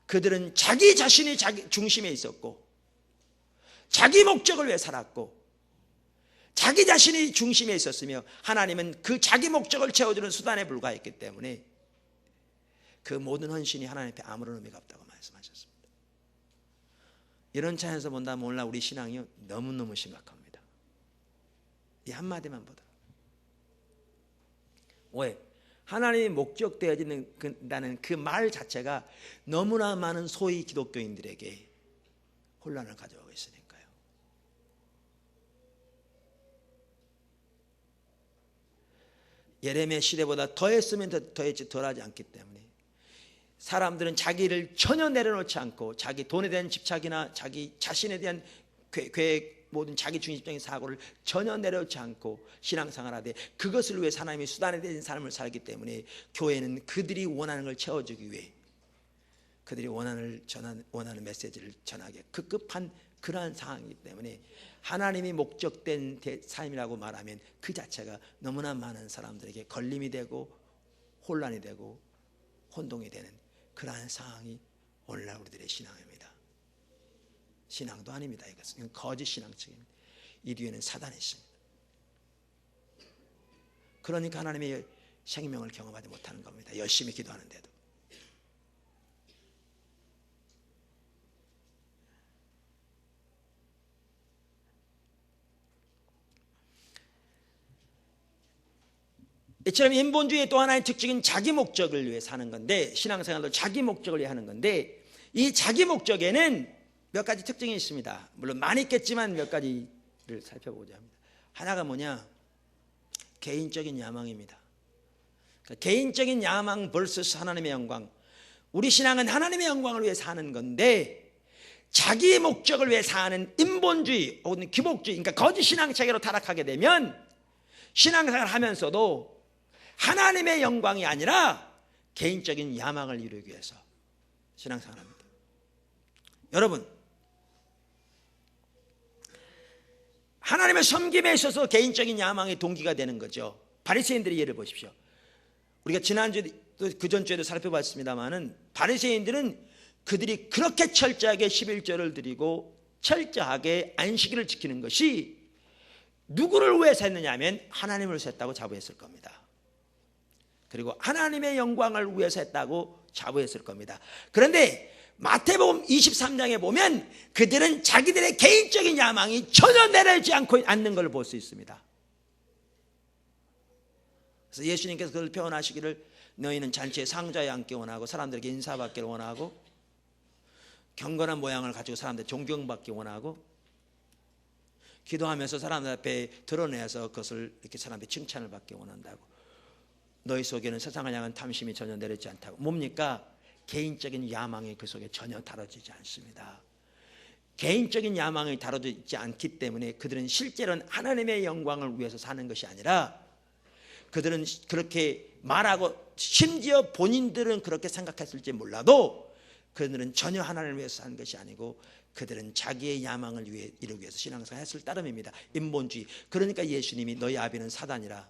그들은 자기 자신이 자기 중심에 있었고 자기 목적을 위해 살았고 자기 자신이 중심에 있었으며 하나님은 그 자기 목적을 채워주는 수단에 불과했기 때문에 그 모든 헌신이 하나님 앞에 아무런 의미가 없다고 말씀하셨습니다. 이런 차에서 본다면 오늘날 우리 신앙이 너무너무 심각합니다. 이 한마디만 보다. 왜? 하나님이 목적되어진다는 그 말 자체가 너무나 많은 소위 기독교인들에게 혼란을 가져오고 있으니까요. 예레미야 시대보다 더했으면 더했지 덜하지 않기 때문에 사람들은 자기를 전혀 내려놓지 않고 자기 돈에 대한 집착이나 자기 자신에 대한 계획, 모든 자기 중심적인 사고를 전혀 내려놓지 않고 신앙생활하되 그것을 위해 하나님의 수단에 대한 삶을 살기 때문에 교회는 그들이 원하는 걸 채워주기 위해 그들이 원하는 메시지를 전하게 급급한 그러한 상황이기 때문에 하나님이 목적된 삶이라고 말하면 그 자체가 너무나 많은 사람들에게 걸림이 되고 혼란이 되고 혼동이 되는 그러한 상황이 오늘날 우리들의 신앙입니다. 신앙도 아닙니다. 이것은 거짓 신앙층입니다. 이 뒤에는 사단이 있습니다. 그러니까 하나님의 생명을 경험하지 못하는 겁니다. 열심히 기도하는데도. 이처럼 인본주의의 또 하나의 특징은 자기 목적을 위해 사는 건데, 신앙생활도 자기 목적을 위해 하는 건데, 이 자기 목적에는 몇 가지 특징이 있습니다. 물론 많이 있겠지만 몇 가지를 살펴보자 합니다. 하나가 뭐냐? 개인적인 야망입니다. 그러니까 개인적인 야망 vs 하나님의 영광. 우리 신앙은 하나님의 영광을 위해 사는 건데, 자기 목적을 위해 사는 인본주의 혹은 기복주의, 그러니까 거짓 신앙 체계로 타락하게 되면 신앙생활을 하면서도 하나님의 영광이 아니라 개인적인 야망을 이루기 위해서 신앙생활을 합니다. 여러분, 하나님의 섬김에 있어서 개인적인 야망의 동기가 되는 거죠. 바리새인들의 예를 보십시오. 우리가 지난주에 그 전주에도 살펴봤습니다마는 바리새인들은 그들이 그렇게 철저하게 11절을 드리고 철저하게 안식일을 지키는 것이 누구를 위해서 했느냐 하면 하나님을 위해서 했다고 자부했을 겁니다. 그리고 하나님의 영광을 위해서 했다고 자부했을 겁니다. 그런데 마태복음 23장에 보면 그들은 자기들의 개인적인 야망이 전혀 내려지 않는 걸 볼 수 있습니다. 그래서 예수님께서 그걸 표현하시기를, 너희는 잔치에 상자에 앉기 원하고 사람들에게 인사받기를 원하고 경건한 모양을 가지고 사람들 존경받기 원하고 기도하면서 사람들 앞에 드러내서 그것을 이렇게 사람들이 칭찬을 받기 원한다고. 너희 속에는 세상을 향한 탐심이 전혀 내려지 않다고. 뭡니까? 개인적인 야망이 그 속에 전혀 다뤄지지 않습니다. 개인적인 야망이 다뤄지지 않기 때문에 그들은 실제로는 하나님의 영광을 위해서 사는 것이 아니라, 그들은 그렇게 말하고 심지어 본인들은 그렇게 생각했을지 몰라도 그들은 전혀 하나님을 위해서 사는 것이 아니고 그들은 자기의 야망을 위해 이루기 위해서 신앙생활을 했을 따름입니다. 인본주의. 그러니까 예수님이 너희 아비는 사단이라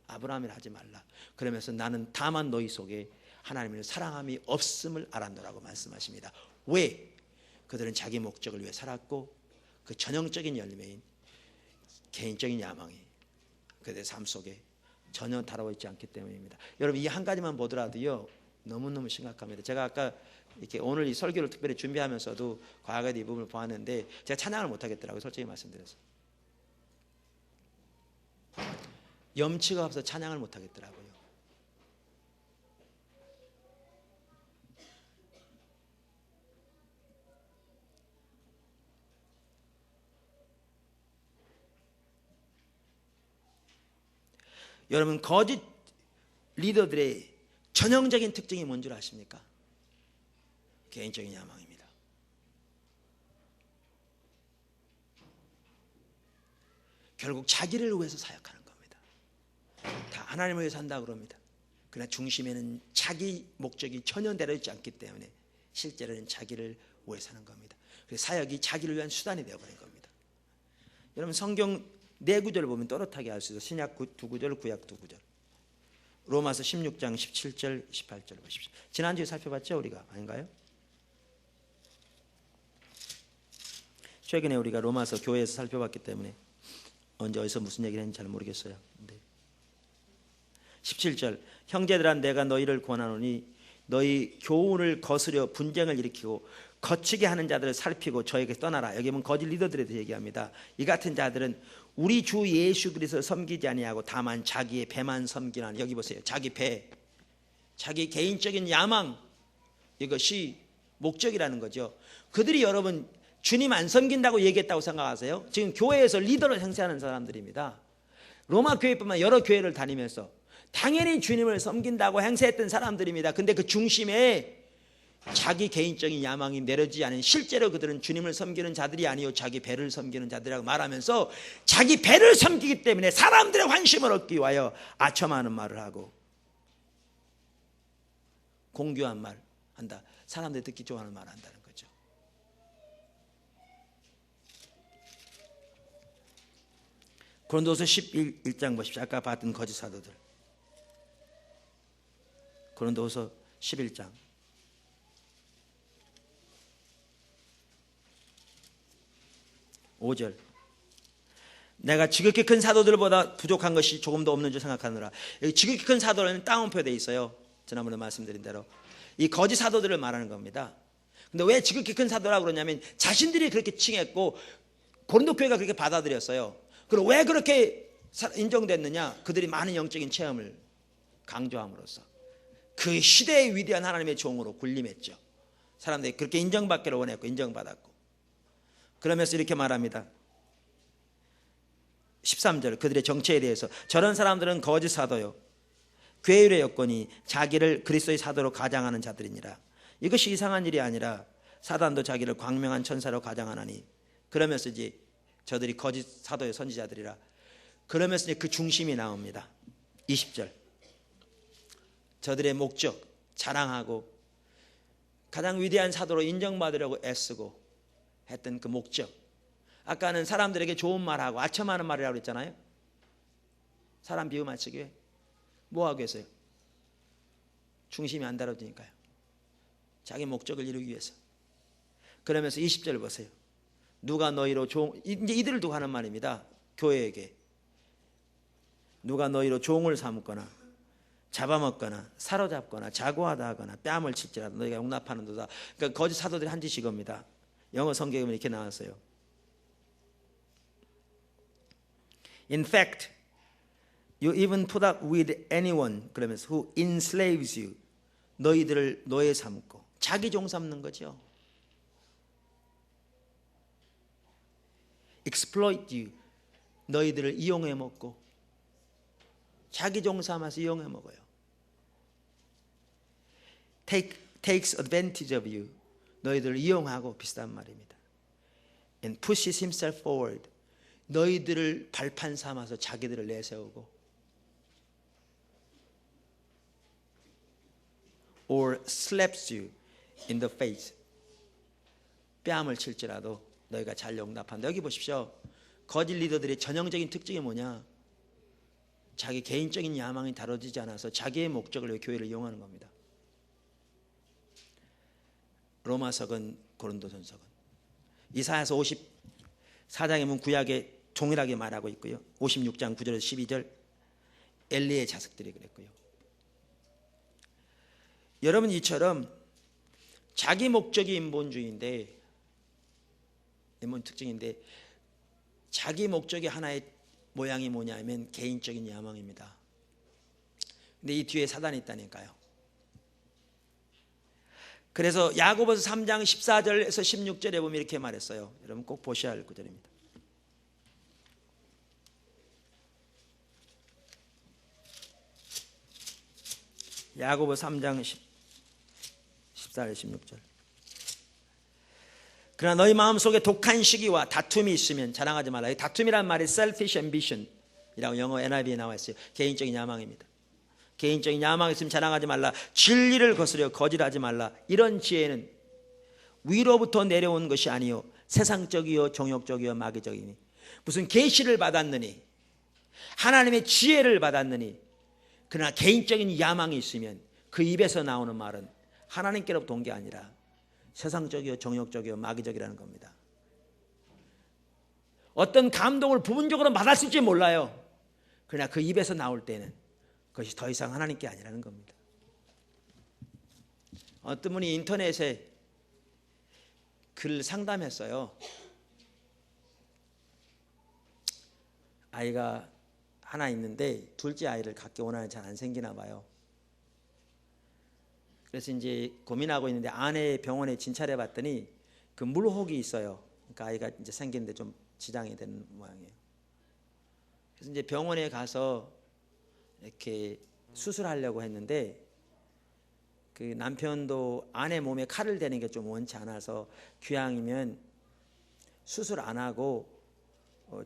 아브라함이라 하지 말라. 그러면서 나는 다만 너희 속에 하나님을 사랑함이 없음을 알았노라고 말씀하십니다. 왜? 그들은 자기 목적을 위해 살았고 그 전형적인 열매인 개인적인 야망이 그들의 삶 속에 전혀 다뤄있지 않기 때문입니다. 여러분, 이 한 가지만 보더라도요 너무너무 심각합니다. 제가 아까 이렇게 오늘 이 설교를 특별히 준비하면서도 과거에 이 부분을 보았는데 제가 찬양을 못하겠더라고요. 솔직히 말씀드려서 염치가 없어서 찬양을 못하겠더라고요. 여러분, 거짓 리더들의 전형적인 특징이 뭔 줄 아십니까? 개인적인 야망입니다. 결국 자기를 위해서 사역하는 겁니다. 다 하나님을 위해서 한다고 그럽니다. 그러나 중심에는 자기 목적이 전혀 내려있지 않기 때문에 실제로는 자기를 위해서 하는 겁니다. 그래서 사역이 자기를 위한 수단이 되어버린 겁니다. 여러분, 성경 네 구절을 보면 또렷하게 알 수 있어요. 신약 두 구절, 구약 두 구절. 로마서 16장 17절 18절 보십시오. 지난주에 살펴봤죠, 우리가? 아닌가요? 최근에 우리가 로마서 교회에서 살펴봤기 때문에 언제 어디서 무슨 얘기를 했는지 잘 모르겠어요. 네. 17절, 형제들아 내가 너희를 권하노니 너희 교훈을 거스려 분쟁을 일으키고 거치게 하는 자들을 살피고 저에게 떠나라. 여기 보면 거짓 리더들에 대해 얘기합니다. 이 같은 자들은 우리 주 예수 그리스도를 섬기지 아니하고 다만 자기의 배만 섬기나니. 여기 보세요. 자기 배, 자기 개인적인 야망, 이것이 목적이라는 거죠. 그들이 여러분 주님 안 섬긴다고 얘기했다고 생각하세요? 지금 교회에서 리더를 행세하는 사람들입니다. 로마 교회뿐만 여러 교회를 다니면서 당연히 주님을 섬긴다고 행세했던 사람들입니다. 근데 그 중심에 자기 개인적인 야망이 내려지지 않은, 실제로 그들은 주님을 섬기는 자들이 아니요 자기 배를 섬기는 자들이라고 말하면서 자기 배를 섬기기 때문에 사람들의 관심을 얻기 위하여 아첨하는 말을 하고 공교한 말 한다. 사람들이 듣기 좋아하는 말을 한다는 거죠. 고린도서 11장 보십시오. 아까 봤던 거짓 사도들. 고린도서 11장 5절. 내가 지극히 큰 사도들보다 부족한 것이 조금도 없는 줄 생각하느라. 여기 지극히 큰 사도는 따옴표 되어 있어요. 지난번에 말씀드린 대로 이 거짓 사도들을 말하는 겁니다. 근데 왜 지극히 큰 사도라고 그러냐면 자신들이 그렇게 칭했고 고린도 교회가 그렇게 받아들였어요. 그리고 왜 그렇게 인정됐느냐? 그들이 많은 영적인 체험을 강조함으로써 그 시대의 위대한 하나님의 종으로 군림했죠. 사람들이 그렇게 인정받기를 원했고 인정받았고. 그러면서 이렇게 말합니다. 13절 그들의 정체에 대해서 저런 사람들은 거짓 사도요 괴율의 여건이 자기를 그리스도의 사도로 가장하는 자들이니라. 이것이 이상한 일이 아니라 사단도 자기를 광명한 천사로 가장하나니. 그러면서 이제 저들이 거짓 사도의 선지자들이라. 그러면서 이제 그 중심이 나옵니다. 20절 저들의 목적 자랑하고 가장 위대한 사도로 인정받으려고 애쓰고 했던 그 목적. 아까는 사람들에게 좋은 말하고 아첨하는 말이라고 그랬잖아요. 사람 비유 맞추기 위해 뭐 하고 계세요? 중심이 안 다뤄지니까요. 자기 목적을 이루기 위해서. 그러면서 20절 보세요. 누가 너희로 이제 이들을 두고 하는 말입니다. 교회에게 누가 너희로 종을 삼거나 잡아먹거나 사로잡거나 자고하다 하거나 뺨을 칠지라도 너희가 용납하는도다. 그러니까 거짓 사도들이 한 짓이 이겁니다. 영어 성경에 이렇게 나왔어요. In fact, you even put up with anyone 그러면서 who enslaves you 너희들을 노예 삼고 자기 종 삼는 거죠. exploit you 너희들을 이용해 먹고 자기 종 삼아서 이용해 먹어요. takes advantage of you 너희들을 이용하고 비슷한 말입니다. and pushes himself forward 너희들을 발판 삼아서 자기들을 내세우고 or slaps you in the face 뺨을 칠지라도 너희가 잘 용납한다. 여기 보십시오. 거짓 리더들의 전형적인 특징이 뭐냐? 자기 개인적인 야망이 다뤄지지 않아서 자기의 목적을 위해 교회를 이용하는 겁니다. 로마서건 고린도전서건 이사야서 54장에 보면 구약에 동일하게 말하고 있고요. 56장 9절에서 12절 엘리의 자식들이 그랬고요. 여러분 이처럼 자기 목적이 인본 특징인데 자기 목적의 하나의 모양이 뭐냐면 개인적인 야망입니다. 근데 이 뒤에 사단이 있다니까요. 그래서 야고보서 3장 14절에서 16절에 보면 이렇게 말했어요. 여러분 꼭 보셔야 할 구절입니다. 야고보 3장 14절 16절 그러나 너희 마음속에 독한 시기와 다툼이 있으면 자랑하지 말라. 이 다툼이란 말이 selfish ambition 이라고 영어 NIV에 나와 있어요. 개인적인 야망입니다. 개인적인 야망이 있으면 자랑하지 말라. 진리를 거스려 거짓하지 말라. 이런 지혜는 위로부터 내려온 것이 아니요 세상적이요 정욕적이요 마귀적이니 무슨 계시를 받았느니 하나님의 지혜를 받았느니 그러나 개인적인 야망이 있으면 그 입에서 나오는 말은 하나님께로부터 온 게 아니라 세상적이요 정욕적이요 마귀적이라는 겁니다. 어떤 감동을 부분적으로 받았을지 몰라요. 그러나 그 입에서 나올 때는 그것이 더 이상 하나님께 아니라는 겁니다. 어떤 분이 인터넷에 글 상담했어요. 아이가 하나 있는데 둘째 아이를 갖기 원하는 잘 안 생기나 봐요. 그래서 이제 고민하고 있는데 아내 병원에 진찰해 봤더니 그 물혹이 있어요. 그러니까 아이가 이제 생기는데 좀 지장이 되는 모양이에요. 그래서 이제 병원에 가서 이렇게 수술하려고 했는데 그 남편도 아내 몸에 칼을 대는 게 좀 원치 않아서 귀향이면 수술 안 하고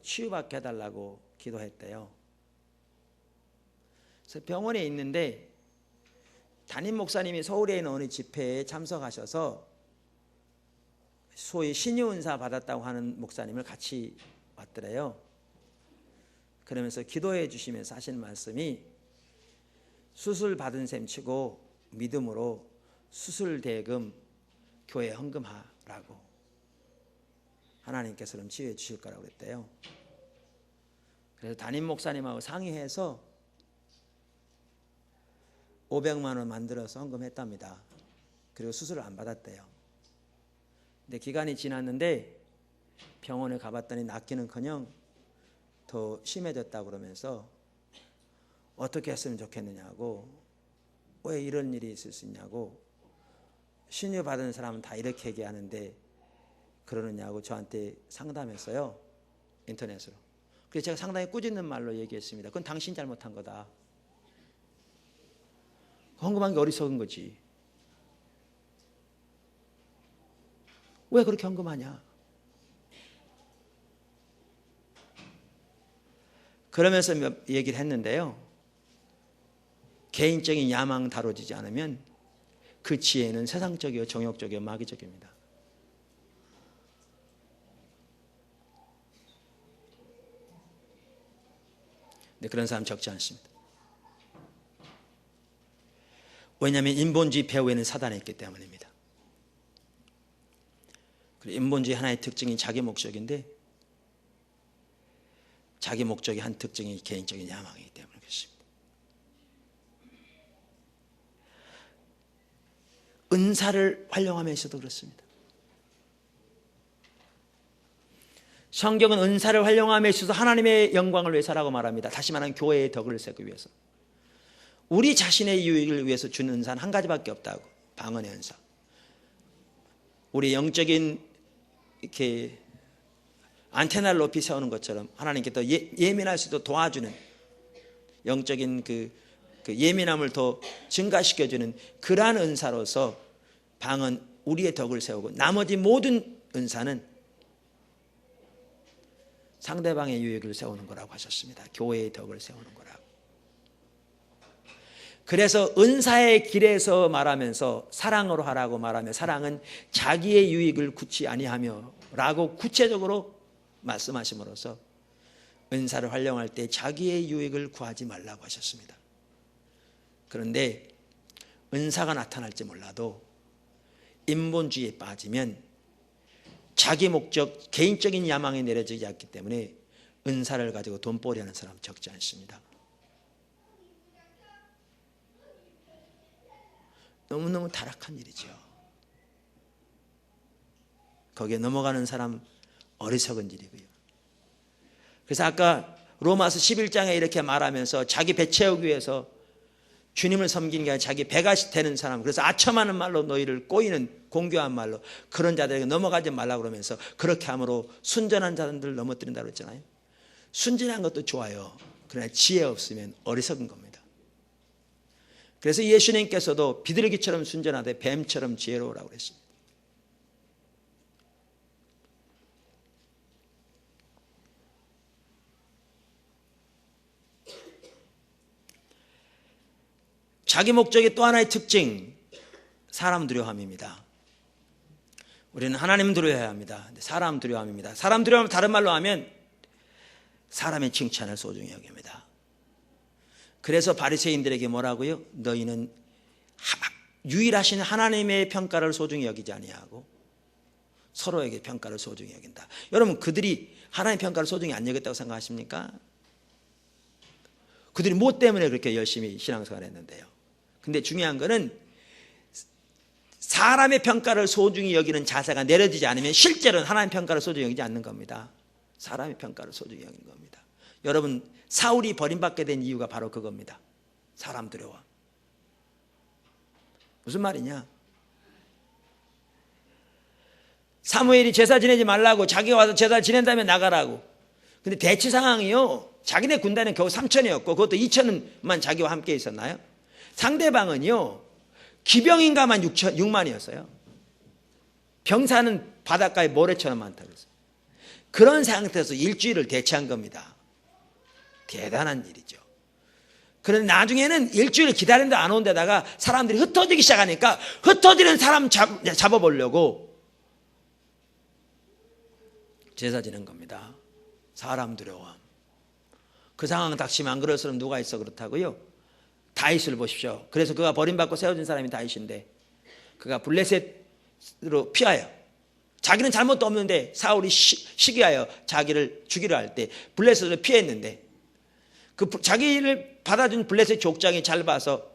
치유받게 해달라고 기도했대요. 그래서 병원에 있는데 담임 목사님이 서울에 있는 어느 집회에 참석하셔서 소위 신유은사 받았다고 하는 목사님을 같이 왔더래요. 그러면서 기도해 주시면서 하시는 말씀이 수술 받은 셈 치고 믿음으로 수술 대금 교회에 헌금하라고 하나님께서 그럼 치유해 주실 거라고 그랬대요. 그래서 담임 목사님하고 상의해서 500만 원 만들어서 헌금했답니다. 그리고 수술을 안 받았대요. 근데 기간이 지났는데 병원에 가봤더니 낫기는커녕 더 더 심해졌다고 그러면서 어떻게 했으면 좋겠느냐고, 왜 이런 일이 있을 수 있냐고, 신유 받은 사람은 다 이렇게 얘기하는데 그러느냐고 저한테 상담했어요, 인터넷으로. 그래서 제가 상당히 꾸짖는 말로 얘기했습니다. 그건 당신 잘못한 거다. 헌금한 게 어리석은 거지. 왜 그렇게 헌금하냐. 그러면서 얘기를 했는데요, 개인적인 야망 다뤄지지 않으면 그 지혜는 세상적이요 정욕적이요 마귀적입니다. 근데 그런 사람 적지 않습니다. 왜냐하면 인본주의 배후에는 사단이 있기 때문입니다. 인본주의 하나의 특징이 자기 목적인데, 자기 목적의 한 특징이 개인적인 야망이기 때문에 그렇습니다. 은사를 활용함에 있어도 그렇습니다. 성경은 은사를 활용함에 있어서 하나님의 영광을 위해서라고 말합니다. 다시 말하면 교회의 덕을 세우기 위해서. 우리 자신의 유익을 위해서 주는 은사는 한 가지밖에 없다고. 방언의 은사. 우리 영적인 이렇게 안테나를 높이 세우는 것처럼 하나님께 더 예민할 수 있도록 도와주는, 영적인 그 예민함을 더 증가시켜주는 그러한 은사로서 방언, 우리의 덕을 세우고, 나머지 모든 은사는 상대방의 유익을 세우는 거라고 하셨습니다. 교회의 덕을 세우는 거라고. 그래서 은사의 길에서 말하면서 사랑으로 하라고 말하며, 사랑은 자기의 유익을 구치 아니하며 라고 구체적으로 말씀하심으로써 은사를 활용할 때 자기의 유익을 구하지 말라고 하셨습니다. 그런데 은사가 나타날지 몰라도 인본주의에 빠지면 자기 목적, 개인적인 야망이 내려지지 않기 때문에 은사를 가지고 돈벌이 하는 사람 적지 않습니다. 너무너무 타락한 일이죠. 거기에 넘어가는 사람 어리석은 일이고요. 그래서 아까 로마서 11장에 이렇게 말하면서 자기 배 채우기 위해서 주님을 섬기는 게 아니라 자기 배가 되는 사람, 그래서 아첨하는 말로 너희를 꼬이는 공교한 말로 그런 자들에게 넘어가지 말라고 그러면서 그렇게 함으로 순전한 자들을 넘어뜨린다고 그랬잖아요. 순전한 것도 좋아요. 그러나 지혜 없으면 어리석은 겁니다. 그래서 예수님께서도 비둘기처럼 순전하되 뱀처럼 지혜로우라고 그랬습니다. 자기 목적의 또 하나의 특징, 사람 두려움입니다. 우리는 하나님 두려워해야 합니다. 사람 두려움입니다. 사람 두려움, 다른 말로 하면 사람의 칭찬을 소중히 여깁니다. 그래서 바리새인들에게 뭐라고요? 너희는 유일하신 하나님의 평가를 소중히 여기지 아니하고 서로에게 평가를 소중히 여긴다. 여러분, 그들이 하나님의 평가를 소중히 안 여겼다고 생각하십니까? 그들이 뭐 때문에 그렇게 열심히 신앙생활을 했는데요. 근데 중요한 거는 사람의 평가를 소중히 여기는 자세가 내려지지 않으면 실제로는 하나님의 평가를 소중히 여기지 않는 겁니다. 사람의 평가를 소중히 여기는 겁니다. 여러분, 사울이 버림받게 된 이유가 바로 그겁니다. 사람 두려워. 무슨 말이냐? 사무엘이 제사 지내지 말라고, 자기가 와서 제사 지낸다면 나가라고. 근데 대치 상황이요, 자기네 군단은 겨우 3,000이었고 그것도 2,000만 자기와 함께 있었나요? 상대방은요, 기병인가만 6만이었어요. 병사는 바닷가에 모래처럼 많다고 했어요. 그런 상태에서 일주일을 대치한 겁니다. 대단한 일이죠. 그런데 나중에는 일주일 기다리는데 안 온 데다가 사람들이 흩어지기 시작하니까 흩어지는 사람 잡아보려고 제사 지낸 겁니다. 사람 두려움. 그 상황 닥치면 안 그럴 사람 누가 있어 그렇다고요? 다윗을 보십시오. 그래서 그가 버림받고 세워진 사람이 다윗인데 그가 블레셋으로 피하여, 자기는 잘못도 없는데 사울이 시기하여 자기를 죽이려 할 때 블레셋으로 피했는데 그 자기를 받아준 블레셋 족장이 잘 봐서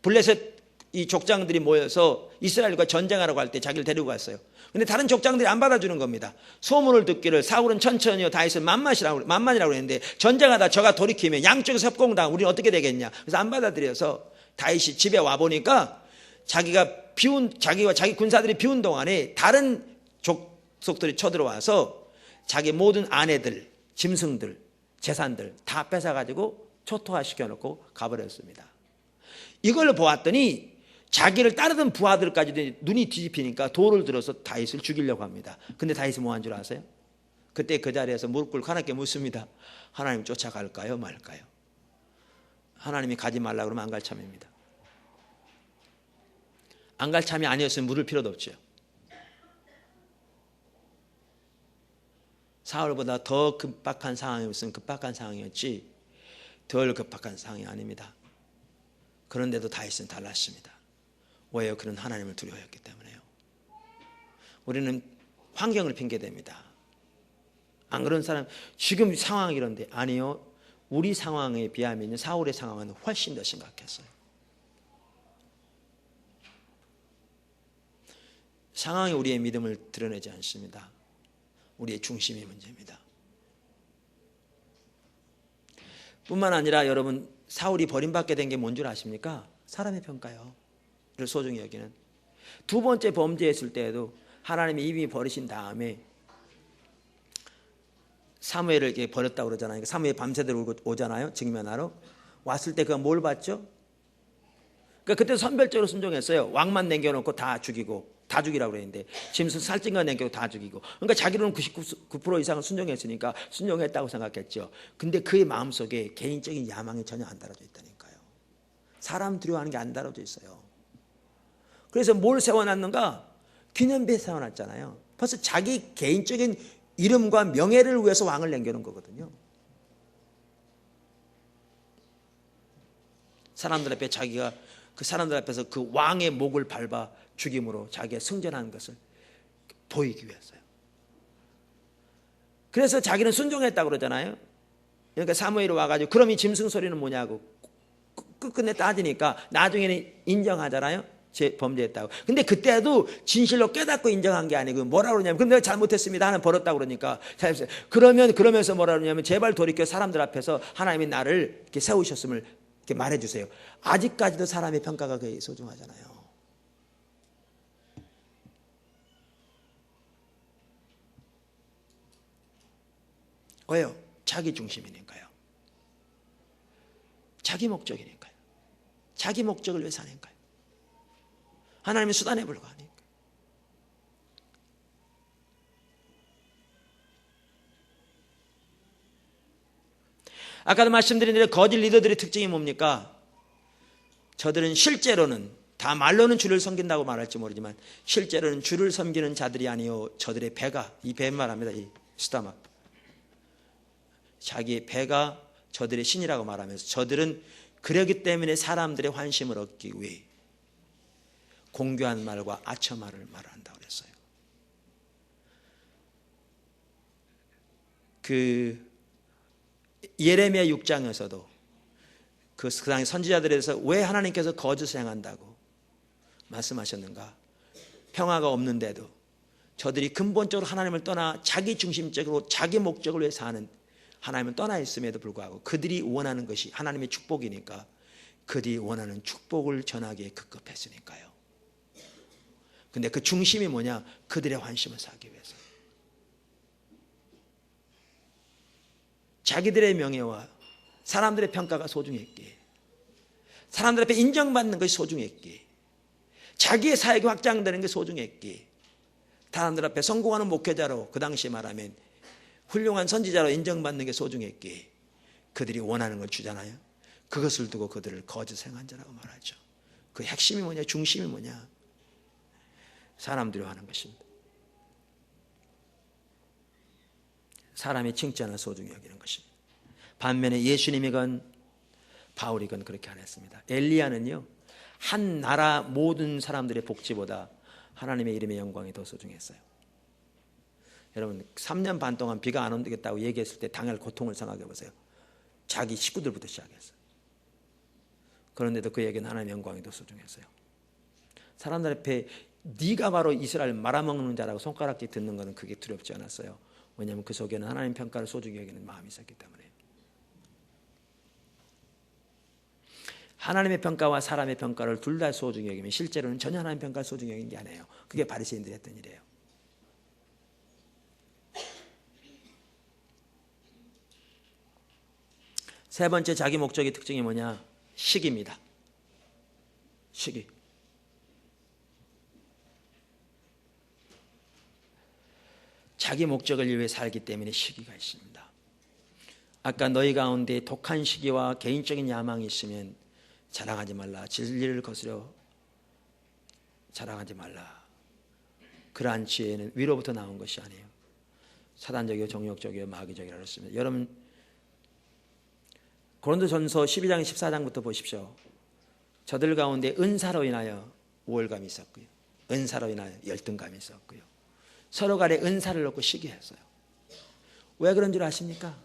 블레셋 이 족장들이 모여서 이스라엘과 전쟁하라고 할 때 자기를 데리고 갔어요. 근데 다른 족장들이 안 받아주는 겁니다. 소문을 듣기를 사울은 천천히요 다윗은 만만이라고 했는데 전쟁하다 저가 돌이키면 양쪽에서 협공당 우리는 어떻게 되겠냐. 그래서 안 받아들여서 다윗이 집에 와 보니까 자기와 자기 군사들이 비운 동안에 다른 족속들이 쳐들어와서 자기 모든 아내들, 짐승들, 재산들 다 뺏어가지고 초토화시켜 놓고 가버렸습니다. 이걸 보았더니 자기를 따르던 부하들까지 눈이 뒤집히니까 돌을 들어서 다윗을 죽이려고 합니다. 근데 다윗이 뭐 한 줄 아세요? 그때 그 자리에서 무릎 꿇고 하나님께 묻습니다. 하나님 쫓아갈까요 말까요? 하나님이 가지 말라 그러면 안 갈 참입니다. 안 갈 참이 아니었으면 물을 필요도 없죠. 사울보다 더 급박한 상황이었으면 급박한 상황이었지 덜 급박한 상황이 아닙니다. 그런데도 다윗은 달랐습니다. 왜요? 그는 하나님을 두려워했기 때문에요. 우리는 환경을 핑계댑니다. 안 그런 사람 지금 상황이 이런데 아니요. 우리 상황에 비하면 사울의 상황은 훨씬 더 심각했어요. 상황이 우리의 믿음을 드러내지 않습니다. 우리의 중심이 문제입니다. 뿐만 아니라 여러분 사울이 버림받게 된 게 뭔 줄 아십니까? 사람의 평가요. 를 소중히 여기는. 두 번째 범죄했을 때에도 하나님이 이미 버리신 다음에 사무엘을 이렇게 버렸다고 그러잖아요. 그러니까 사무엘 밤새도록 오잖아요. 직면하러. 왔을 때 그가 뭘 봤죠? 그러니까 그때 선별적으로 순종했어요. 왕만 남겨놓고 다 죽이고 다 죽이라고 그랬는데 짐승 살찐 남겨놓고 다 죽이고. 그러니까 자기로는 99% 이상은 순종했으니까 순종했다고 생각했죠. 근데 그의 마음속에 개인적인 야망이 전혀 안 달아져 있다니까요. 사람 두려워하는 게 안 달아져 있어요. 그래서 뭘 세워놨는가? 기념비 세워놨잖아요. 벌써 자기 개인적인 이름과 명예를 위해서 왕을 남겨놓은 거거든요. 사람들 앞에 자기가 그 사람들 앞에서 그 왕의 목을 밟아 죽임으로 자기가 승전하는 것을 보이기 위해서요. 그래서 자기는 순종했다고 그러잖아요. 그러니까 사무엘이 와가지고 그럼 이 짐승 소리는 뭐냐고 끝끝내 따지니까 나중에는 인정하잖아요. 제 범죄했다고. 근데 그때도 진실로 깨닫고 인정한 게 아니고 뭐라 그러냐면 그럼 내가 잘못했습니다. 하나님 벌었다고 그러니까 그러면서 뭐라 그러냐면 제발 돌이켜 사람들 앞에서 하나님이 나를 이렇게 세우셨음을 이렇게 말해주세요. 아직까지도 사람의 평가가 그게 소중하잖아요. 왜요? 자기 중심이니까요. 자기 목적이니까요. 자기 목적을 위해 사니까요. 하나님의 수단에 불과하니까. 아까도 말씀드린 대로 거짓 리더들의 특징이 뭡니까? 저들은 실제로는 다 말로는 주를 섬긴다고 말할지 모르지만 실제로는 주를 섬기는 자들이 아니요 저들의 배가 이 배말합니다. 이 스타마 자기의 배가 저들의 신이라고 말하면서 저들은 그러기 때문에 사람들의 환심을 얻기 위해 공교한 말과 아첨말을 말한다고 그랬어요. 그 예레미야 6장에서도 그 당시 선지자들에서 왜 하나님께서 거짓을 행한다고 말씀하셨는가? 평화가 없는데도 저들이 근본적으로 하나님을 떠나 자기 중심적으로 자기 목적을 위해 사는 하나님을 떠나 있음에도 불구하고 그들이 원하는 것이 하나님의 축복이니까 그들이 원하는 축복을 전하기에 급급했으니까요. 근데 그 중심이 뭐냐? 그들의 환심을 사기 위해서. 자기들의 명예와 사람들의 평가가 소중했기에 사람들 앞에 인정받는 것이 소중했기에 자기의 사역이 확장되는 게 소중했기에 사람들 앞에 성공하는 목회자로 그 당시에 말하면 훌륭한 선지자로 인정받는 게 소중했기에 그들이 원하는 걸 주잖아요. 그것을 두고 그들을 거짓 행한 자라고 말하죠. 그 핵심이 뭐냐? 중심이 뭐냐? 사람들이 하는 것입니다. 사람의 칭찬을 소중히 여기는 것입니다. 반면에 예수님이건 바울이건 그렇게 안 했습니다. 엘리야는요 한 나라 모든 사람들의 복지보다 하나님의 이름의 영광이 더 소중했어요. 여러분 3년 반 동안 비가 안 온다고 얘기했을 때 당할 고통을 생각해 보세요. 자기 식구들부터 시작했어요. 그런데도 그에게는 하나님의 영광이 더 소중했어요. 사람들 앞에 네가 바로 이스라엘 말아먹는 자라고 손가락질 듣는 것은 그게 두렵지 않았어요. 왜냐하면 그 속에는 하나님 평가를 소중히 여기는 마음이 있었기 때문에. 하나님의 평가와 사람의 평가를 둘 다 소중히 여기면 실제로는 전혀 하나님 평가를 소중히 여기는 게 아니에요. 그게 바리새인들이 했던 일이에요. 세 번째 자기 목적의 특징이 뭐냐? 시기입니다. 시기. 자기 목적을 위해 살기 때문에 시기가 있습니다. 아까 너희 가운데 독한 시기와 개인적인 야망이 있으면 자랑하지 말라. 진리를 거스려 자랑하지 말라. 그러한 지혜는 위로부터 나온 것이 아니에요. 사단적이요 정욕적이요 마귀적이라고 했습니다. 여러분 고린도전서 12장 14장부터 보십시오. 저들 가운데 은사로 인하여 우월감이 있었고요. 은사로 인하여 열등감이 있었고요. 서로 간에 은사를 얻고 시기했어요. 왜 그런 줄 아십니까?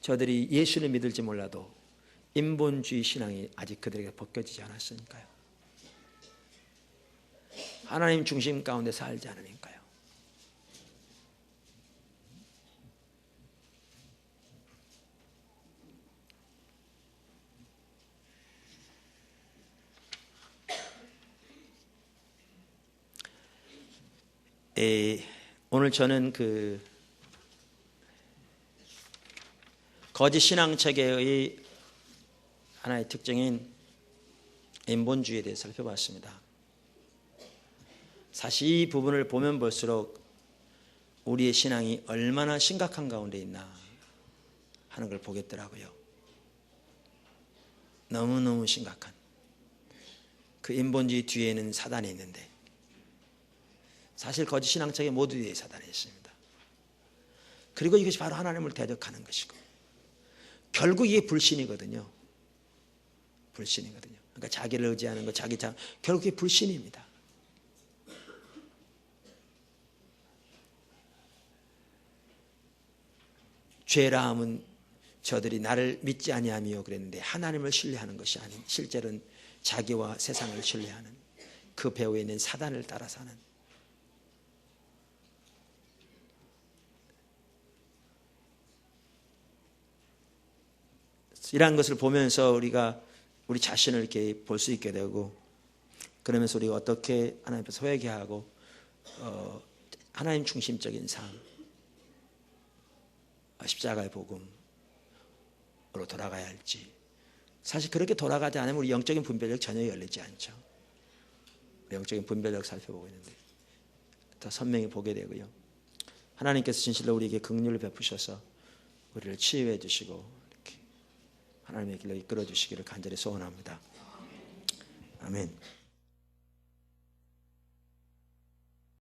저들이 예수를 믿을지 몰라도 인본주의 신앙이 아직 그들에게 벗겨지지 않았으니까요. 하나님 중심 가운데 살지 않으니까요. 오늘 저는 거짓 신앙 체계의 하나의 특징인 인본주의에 대해서 살펴봤습니다. 사실 이 부분을 보면 볼수록 우리의 신앙이 얼마나 심각한 가운데 있나 하는 걸 보겠더라고요. 너무너무 심각한. 그 인본주의 뒤에는 사단이 있는데 사실 거짓 신앙 체계 모두 뒤에 사단이 있습니다. 그리고 이것이 바로 하나님을 대적하는 것이고 결국 이게 불신이거든요. 불신이거든요. 그러니까 자기를 의지하는 것, 결국 이게 불신입니다. 죄라 함은 저들이 나를 믿지 아니하며 그랬는데 하나님을 신뢰하는 것이 아닌 실제로는 자기와 세상을 신뢰하는 그 배후에 있는 사단을 따라 사는 이러한 것을 보면서 우리가 우리 자신을 이렇게 볼 수 있게 되고 그러면서 우리가 어떻게 하나님 앞에서 회개하고 하나님 중심적인 삶 십자가의 복음으로 돌아가야 할지 사실 그렇게 돌아가지 않으면 우리 영적인 분별력 전혀 열리지 않죠. 우리 영적인 분별력 살펴보고 있는데 더 선명히 보게 되고요. 하나님께서 진실로 우리에게 긍휼을 베푸셔서 우리를 치유해 주시고 하나님의 길로 이끌어 주시기를 간절히 소원합니다. 아멘.